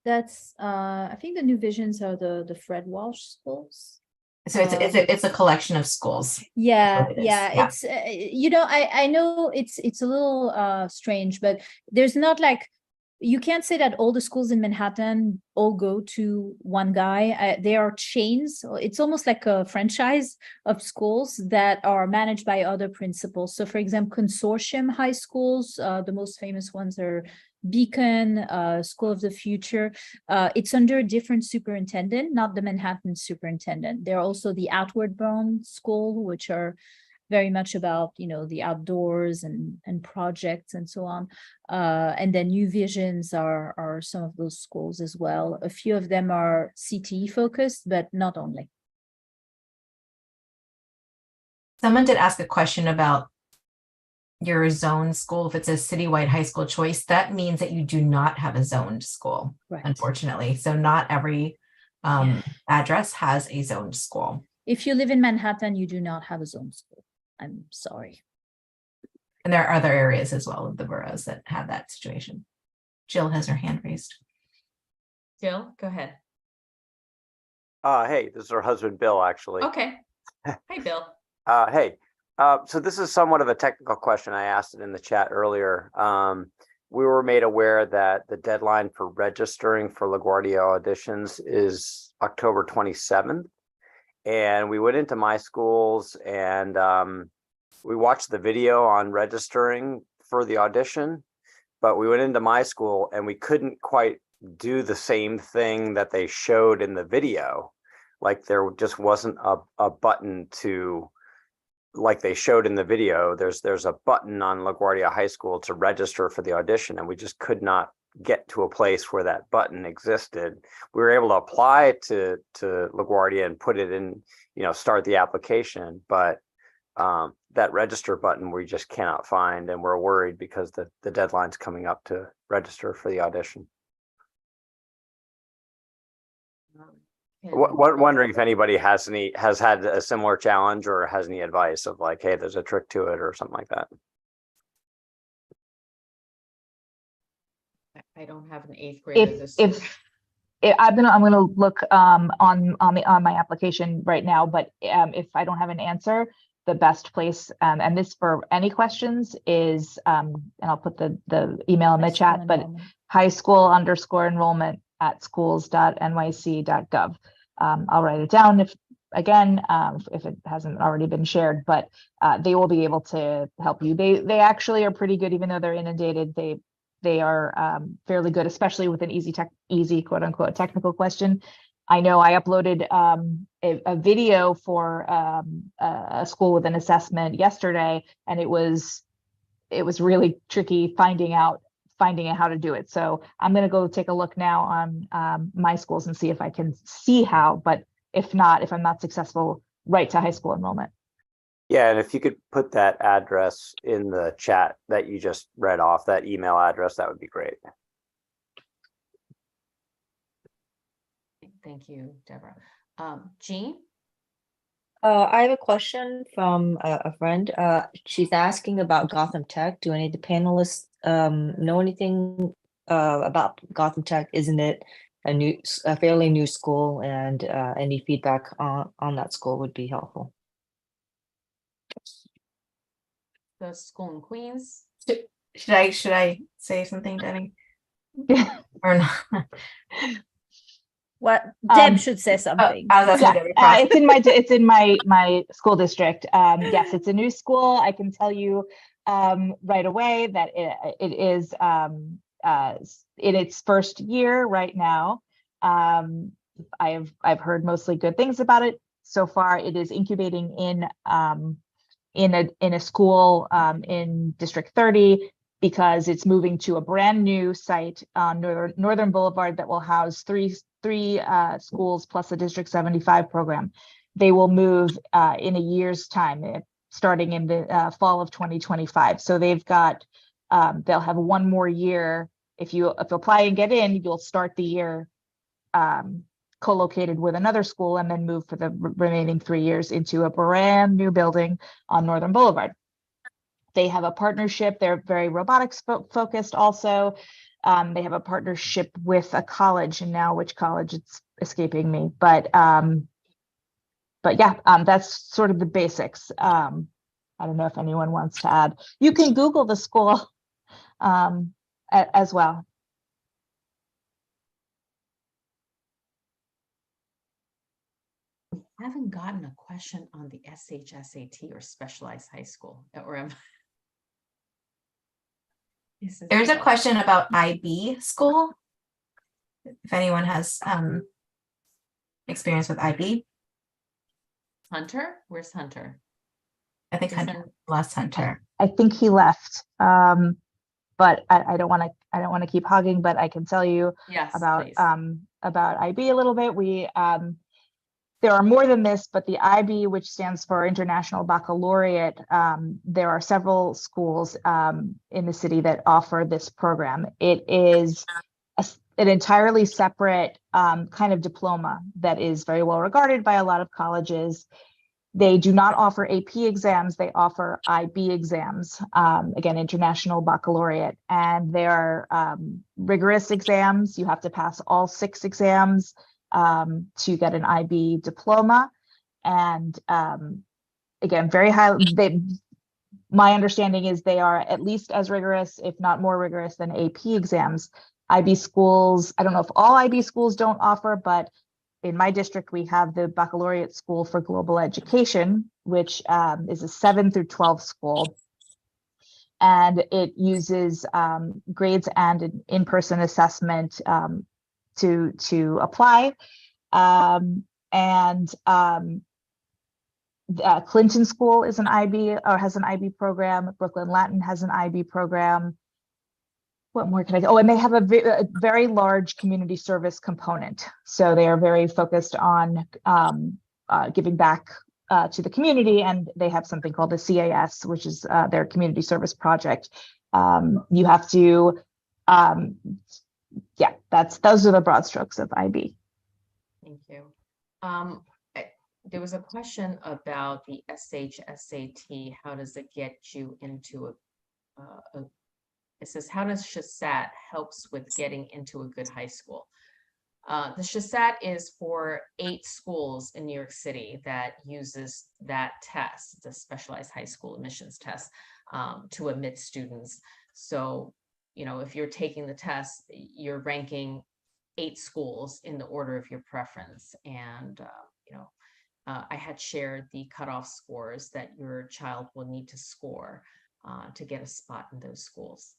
That's I think the New Visions are the Fred Walsh schools. So it's a collection of schools. Yeah, It is, yeah. yeah. It's I know it's a little strange, but there's not like, you can't say that all the schools in Manhattan all go to one guy. They are chains. It's almost like a franchise of schools that are managed by other principals. So for example, consortium high schools, the most famous ones are Beacon, School of the Future. It's under a different superintendent, not the Manhattan superintendent. There are also the Outward Bound School, which are very much about, the outdoors and projects and so on. And then New Visions are some of those schools as well. A few of them are CTE focused, but not only. Someone did ask a question about your zone school. If it's a citywide high school choice, that means that you do not have a zoned school, Right. unfortunately. So not every address has a zoned school. If you live in Manhattan, you do not have a zone school. I'm sorry. And there are other areas as well of the boroughs that have that situation. Jill has her hand raised. Jill, go ahead. Hey, this is her husband, Bill, actually. Okay. Hey, Bill. Hey, so this is somewhat of a technical question. I asked it in the chat earlier. We were made aware that the deadline for registering for LaGuardia auditions is October 27th. And we went into my schools and we watched the video on registering for the audition, but we went into my school and we couldn't quite do the same thing that they showed in the video. Like there just wasn't a button to, like they showed in the video, there's a button on LaGuardia High School to register for the audition, and we just could not get to a place where that button existed. We were able to apply to LaGuardia and put it in, start the application, but that register button we just cannot find, and we're worried because the deadline's coming up to register for the audition. Wondering if anybody has had a similar challenge or has any advice of like, hey, there's a trick to it or something like that. I don't have an 8th grader. I'm gonna look on my application right now, but if I don't have an answer, the best place and this for any questions is and I'll put the email in the chat, but highschool_enrollment at schools.nyc.gov. I'll write it down if it hasn't already been shared, but they will be able to help you. They actually are pretty good, even though they're inundated. They are fairly good, especially with an easy quote unquote technical question. I know I uploaded a video for a school with an assessment yesterday, and it was really tricky finding out how to do it. So I'm going to go take a look now on my schools and see if I can see how, but if I'm not successful, right to high school enrollment. Yeah, and if you could put that address in the chat that you just read off, that email address, that would be great. Thank you, Deborah. Jean? I have a question from a friend. She's asking about Gotham Tech. Do any of the panelists know anything about Gotham Tech? Isn't it a fairly new school, and any feedback on that school would be helpful. The school in Queens. Should I say something, Debbie? Or not? What Deb should say something. It's in my school district. Yes, it's a new school. I can tell you right away that it is in its first year right now. I've heard mostly good things about it so far. It is incubating in a school in District 30, because it's moving to a brand new site on Northern Boulevard that will house three schools plus a District 75 program. They will move in a year's time, starting in the fall of 2025. So they've got they'll have one more year. If you apply and get in, you'll start the year co-located with another school and then move for the remaining 3 years into a brand new building on Northern Boulevard. They have a partnership. They're very robotics focused also. They have a partnership with a college, and now which college it's escaping me, but yeah, that's sort of the basics. I don't know if anyone wants to add. You can Google the school as well. I haven't gotten a question on the SHSAT or specialized high school, or am There's a question about IB school. If anyone has experience with IB. Hunter, where's Hunter? I think Hunter lost Hunter. I think he left. But I don't want to keep hogging, but I can tell you Yes, about please. about IB a little bit. We there are more than this, but the IB, which stands for International Baccalaureate, there are several schools in the city that offer this program. It is an entirely separate kind of diploma that is very well regarded by a lot of colleges. They do not offer AP exams, they offer IB exams, again, International Baccalaureate, and they are rigorous exams. You have to pass all 6 exams to get an IB diploma. And again, very high, my understanding is they are at least as rigorous, if not more rigorous than AP exams. IB schools, I don't know if all IB schools don't offer, but in my district, we have the Baccalaureate School for Global Education, which is a 7 through 12 school. And it uses grades and an in-person assessment to apply. Clinton School is an IB or has an IB program. Brooklyn Latin has an IB program. What more can I? Oh, and they have a very large community service component. So they are very focused on giving back to the community, and they have something called the CAS, which is their community service project. You have to, yeah, those are the broad strokes of IB. Thank you. There was a question about the SHSAT. How does it get you into it says, how does SHSAT helps with getting into a good high school? The SHSAT is for 8 schools in New York City that uses that test, the specialized high school admissions test, to admit students. So, you know, if you're taking the test, you're ranking 8 schools in the order of your preference. And, you know, I had shared the cutoff scores that your child will need to score to get a spot in those schools.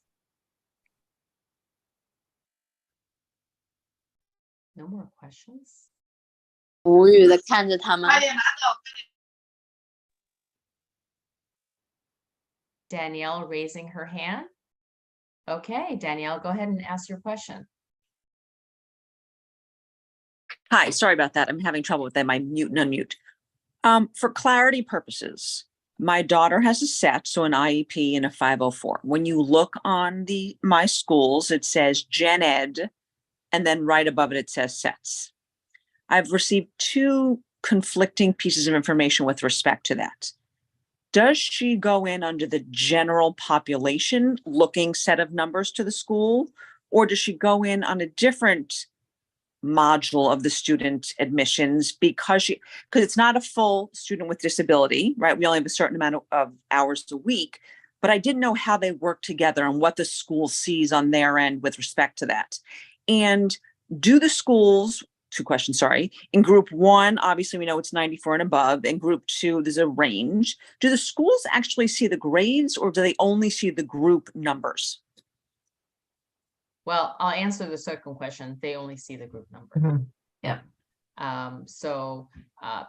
No more questions? 无语的看着他们。 Danielle raising her hand. Okay, Danielle, go ahead and ask your question. Hi, sorry about that. I'm having trouble with that, my mute and unmute. For clarity purposes, my daughter has a set, so an IEP and a 504. When you look on my schools, it says Gen Ed, and then right above it, it says sets. I've received 2 conflicting pieces of information with respect to that. Does she go in under the general population looking set of numbers to the school, or does she go in on a different module of the student admissions because it's not a full student with disability, right? We only have a certain amount of hours a week, but I didn't know how they work together and what the school sees on their end with respect to that. And do the schools, 2 questions, sorry, in group 1, obviously we know it's 94 and above. In group 2, there's a range. Do the schools actually see the grades, or do they only see the group numbers? Well, I'll answer the second question. They only see the group number. Mm-hmm. Yeah. So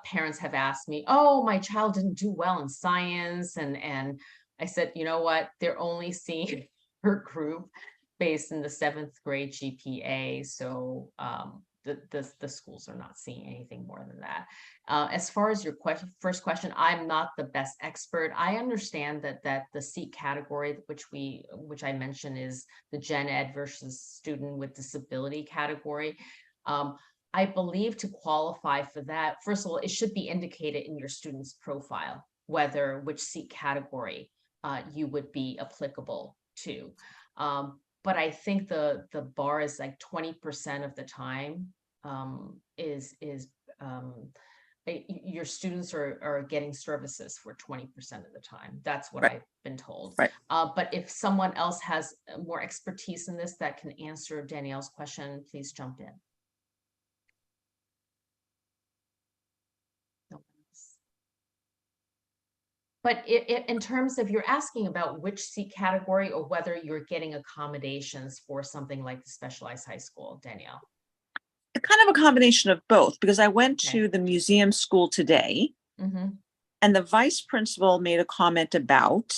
parents have asked me, oh, my child didn't do well in science. And I said, you know what? They're only seeing her group based in the 7th grade GPA. So the schools are not seeing anything more than that. As far as your first question, I'm not the best expert. I understand that the seat category, which I mentioned, is the Gen Ed versus student with disability category. I believe to qualify for that, first of all, it should be indicated in your student's profile, which seat category you would be applicable to. But I think the bar is like 20% of the time your students are getting services for 20% of the time. That's what I've been told. Right. But if someone else has more expertise in this that can answer Danielle's question, please jump in. But in terms of, you're asking about which seat category or whether you're getting accommodations for something like the specialized high school, Danielle? Kind of a combination of both, because I went Okay. to the museum school today Mm-hmm. and the vice principal made a comment about,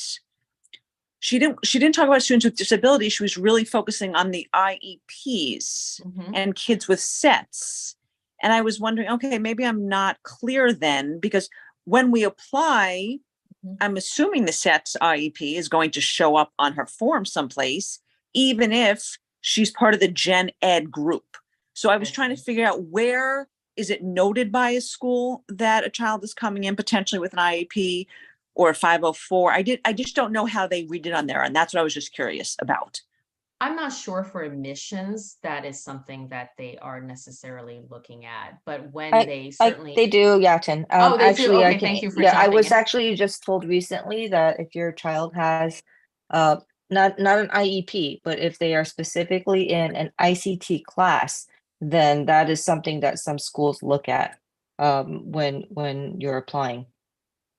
she didn't talk about students with disabilities. She was really focusing on the IEPs Mm-hmm. and kids with sets. And I was wondering, okay, maybe I'm not clear then, because when we apply, Mhm. I'm assuming the SET's IEP is going to show up on her form someplace, even if she's part of the Gen Ed group. So I was trying to figure out, where is it noted by a school that a child is coming in potentially with an IEP or a 504? I just don't know how they read it on there. And that's what I was just curious about. I'm not sure for admissions, that is something that they are necessarily looking at, but when they certainly. They do, Yatin. Oh, they do? Actually, I Okay, can, thank you for yeah, I jumping was in. actually just told recently that if your child has, not an IEP, but if they are specifically in an ICT class, then that is something that some schools look at, when you're applying.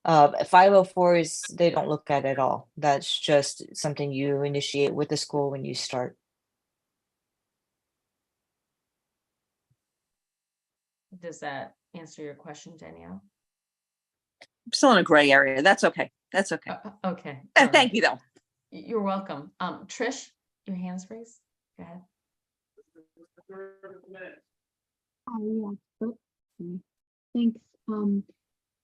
504 is, they don't look at all. That's just something you initiate with the school when you start. Does that answer your question, Danielle? I'm still in a gray area. That's okay. That's okay. Okay. all right. Thank you though. You're welcome. Trish, your hand's raised. Go ahead. Hi, yeah. Oh, sorry. Thanks.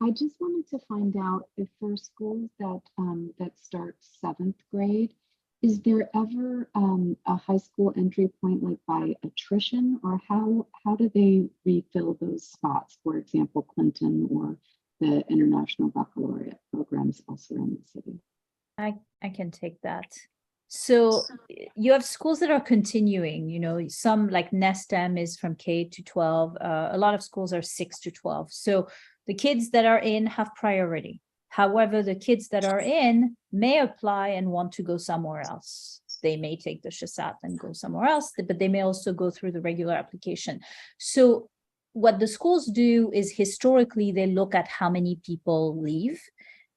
I just wanted to find out if for schools that start 7th grade, is there ever a high school entry point, like by attrition, or how do they refill those spots? For example, Clinton or the International Baccalaureate programs elsewhere in the city. I can take that. So you have schools that are continuing, some like NESTEM is from K to 12. A lot of schools are 6 to 12. So the kids that are in have priority. However, the kids that are in may apply and want to go somewhere else. They may take the SHASAT and go somewhere else, but they may also go through the regular application. So what the schools do is, historically, they look at how many people leave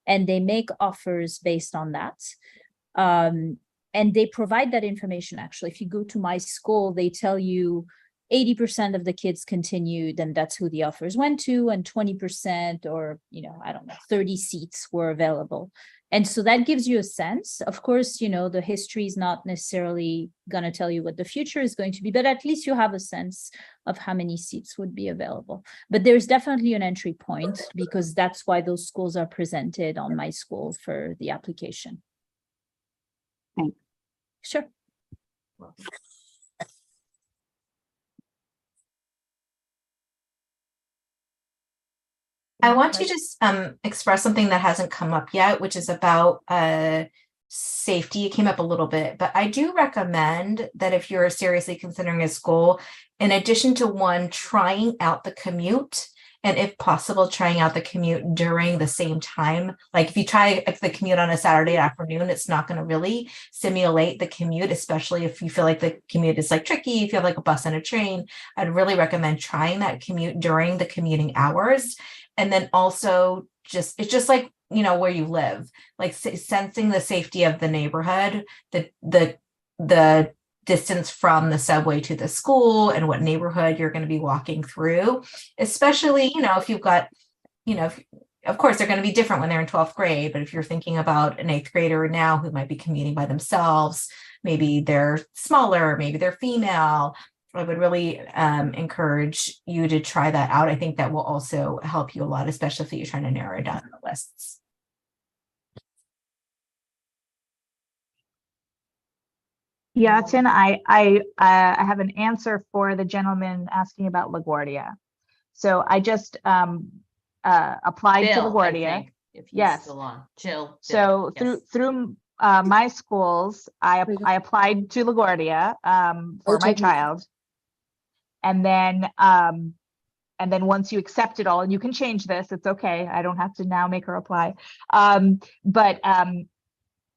and they make offers based on that. And they provide that information. Actually, if you go to my school, they tell you 80% of the kids continued, and that's who the offers went to, and 20%, or, I don't know, 30 seats were available. And so that gives you a sense. Of course, the history is not necessarily going to tell you what the future is going to be, but at least you have a sense of how many seats would be available. But there's definitely an entry point, because that's why those schools are presented on my school for the application. Thanks. Sure. I want to just express something that hasn't come up yet, which is about safety. It came up a little bit, but I do recommend that if you're seriously considering a school, in addition to one, trying out the commute, and if possible, trying out the commute during the same time. Like if you try the commute on a Saturday afternoon, it's not going to really simulate the commute, especially if you feel like the commute is like tricky, if you have like a bus and a train. I'd really recommend trying that commute during the commuting hours. And then also it's just like, where you live, like sensing the safety of the neighborhood, the distance from the subway to the school, and what neighborhood you're going to be walking through, especially, if you've got, of course, they're going to be different when they're in 12th grade, but if you're thinking about an 8th grader now who might be commuting by themselves, maybe they're smaller, maybe they're female, I would really encourage you to try that out. I think that will also help you a lot, especially if you're trying to narrow down the lists. Yeah, Tin, I have an answer for the gentleman asking about LaGuardia. So I just applied to Bill, I LaGuardia. think, if he's Yes. still on. Jill. So Bill, yes. through my schools, I applied to LaGuardia for my child, and then once you accept it all, and you can change this, it's okay. I don't have to now make her apply. But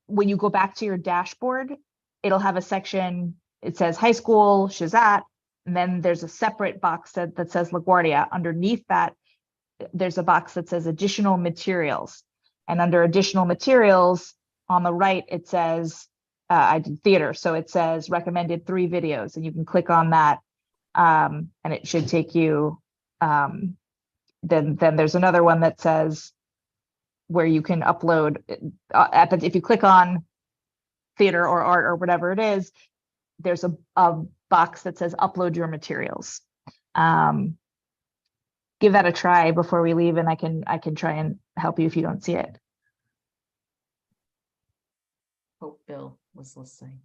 when you go back to your dashboard, it'll have a section. It says high school, SHASAT, and then there's a separate box that says LaGuardia. Underneath that, there's a box that says additional materials. And under additional materials on the right, it says, I did theater. So it says recommended 3 videos, and you can click on that. And it should take you, then there's another one that says where you can upload if you click on theater or art or whatever it is, there's a box that says upload your materials. Give that a try before we leave, and I can try and help you if you don't see it. Hope Bill was listening.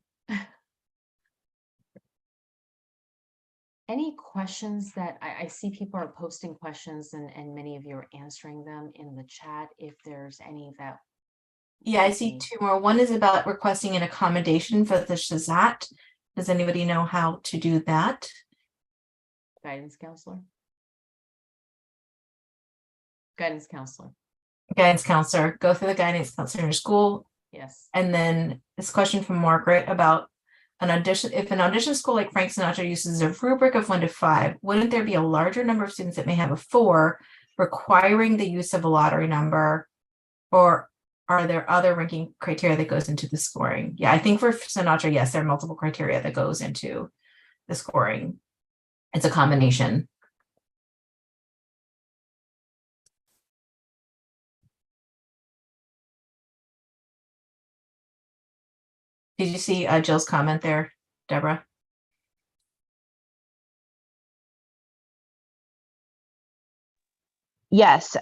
Any questions that I see people are posting questions, and many of you are answering them in the chat. If there's any that. Yeah, I see 2 more. One is about requesting an accommodation for the Shazat. Does anybody know how to do that? Guidance counselor. Guidance counselor. Guidance counselor. Go through the guidance counselor in your school. Yes. And then this question from Margaret about an audition. If an audition school like Frank Sinatra uses a rubric of 1 to 5, wouldn't there be a larger number of students that may have a 4 requiring the use of a lottery number? Or are there other ranking criteria that goes into the scoring? Yeah, I think for Sinatra, yes, there are multiple criteria that goes into the scoring. It's a combination. Did you see Jill's comment there, Deborah? Yes,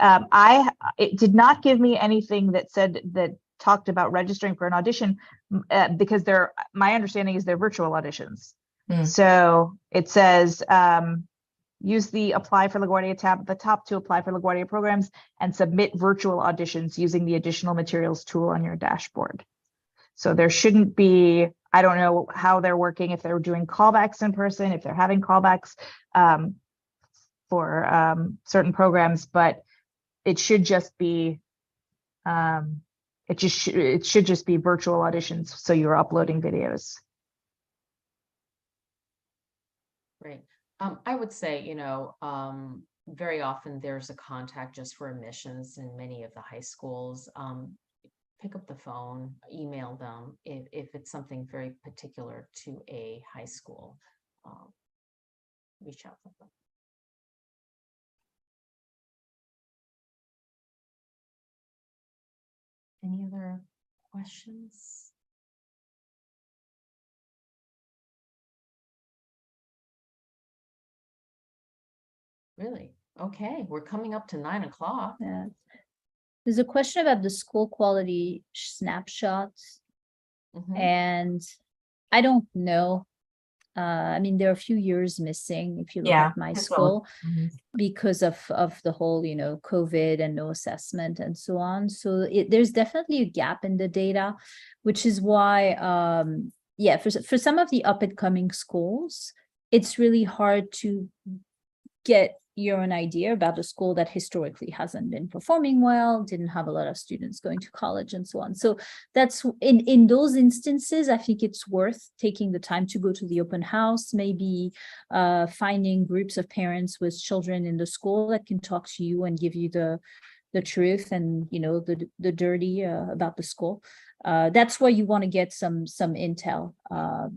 it did not give me anything that said that talked about registering for an audition because my understanding is they're virtual auditions. So it says use the apply for LaGuardia tab at the top to apply for LaGuardia programs and submit virtual auditions using the additional materials tool on your dashboard. So there shouldn't be, I don't know how they're working, if they're doing callbacks in person, if they're having callbacks for certain programs, but it should just be, it should just be virtual auditions. So you're uploading videos. Great. I would say, very often there's a contact just for admissions in many of the high schools. Pick up the phone, email them if it's something very particular to a high school. Reach out to them. Any other questions? Really? Okay, we're coming up to 9 o'clock. Yeah. There's a question about the school quality snapshots. And I don't know. I mean, there are a few years missing if you look at my school because of the whole, COVID and no assessment and so on. So there's definitely a gap in the data, which is why, for some of the up and coming schools, it's really hard to get your own idea about a school that historically hasn't been performing well, didn't have a lot of students going to college and so on. So that's in those instances, I think it's worth taking the time to go to the open house, maybe finding groups of parents with children in the school that can talk to you and give you the truth and, the dirty about the school. That's where you want to get some intel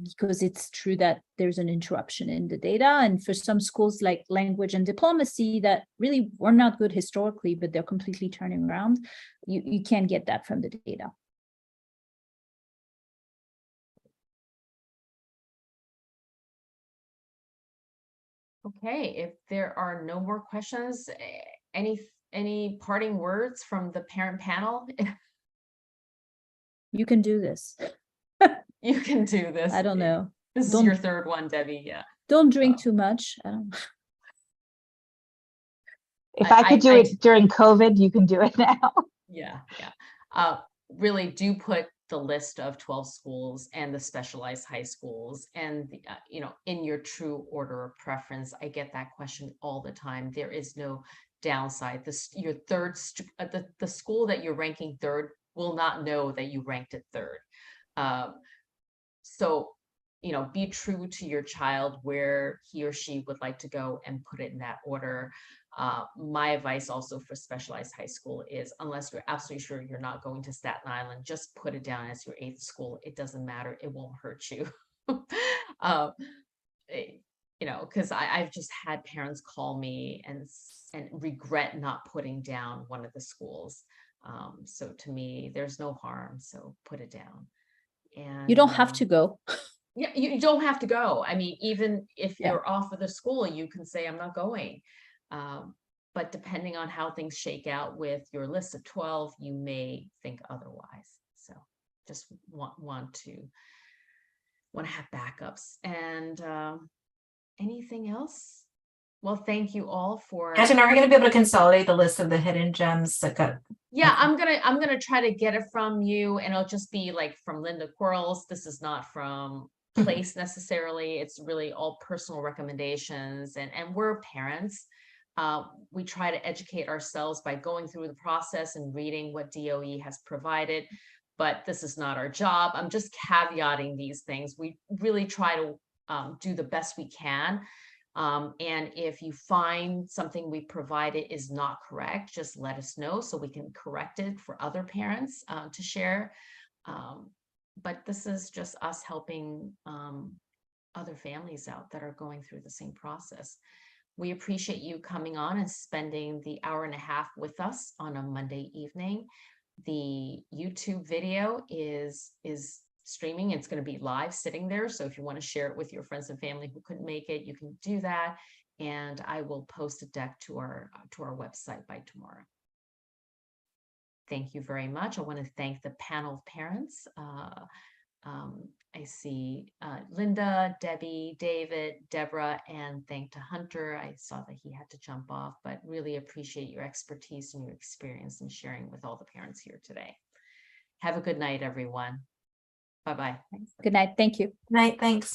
because it's true that there's an interruption in the data. And for some schools like language and diplomacy that really were not good historically, but they're completely turning around, you can't get that from the data. Okay, if there are no more questions, any parting words from the parent panel? You can do this. You can do this. I don't know. This is your 3rd one, Debbie. Yeah. Don't drink too much. I don't. If I could do it during COVID, you can do it now. Yeah. Really do put the list of 12 schools and the specialized high schools and, in your true order of preference. I get that question all the time. There is no downside. Your third, the school that you're ranking 3rd will not know that you ranked it 3rd. So be true to your child where he or she would like to go and put it in that order. My advice also for specialized high school is, unless you're absolutely sure you're not going to Staten Island, just put it down as your 8th school. It doesn't matter. It won't hurt you. Because I've just had parents call me and regret not putting down one of the schools. So to me, there's no harm. So put it down. And You don't have to go. Yeah, you don't have to go. I mean, even if Yeah. you're off of the school, you can say, I'm not going. But depending on how things shake out with your list of 12, you may think otherwise. So just want to have backups. And anything else? Well, thank you all for. Imagine, are we going to be able to consolidate the list of the hidden gems that got? Yeah, I'm gonna try to get it from you, and it'll just be like from Linda Quarles. This is not from Place necessarily. It's really all personal recommendations, and we're parents. We try to educate ourselves by going through the process and reading what DOE has provided, but this is not our job. I'm just caveating these things. We really try to do the best we can. And if you find something we provided is not correct, just let us know so we can correct it for other parents to share. But this is just us helping other families out that are going through the same process. We appreciate you coming on and spending the hour and a half with us on a Monday evening. The YouTube video is streaming. It's going to be live sitting there. So if you want to share it with your friends and family who couldn't make it, you can do that. And I will post a deck to our website by tomorrow. Thank you very much. I want to thank the panel of parents. I see Linda, Debbie, David, Deborah, and thank to Hunter. I saw that he had to jump off, but really appreciate your expertise and your experience in sharing with all the parents here today. Have a good night, everyone. Bye-bye. Good night. Thank you. Night. Thanks.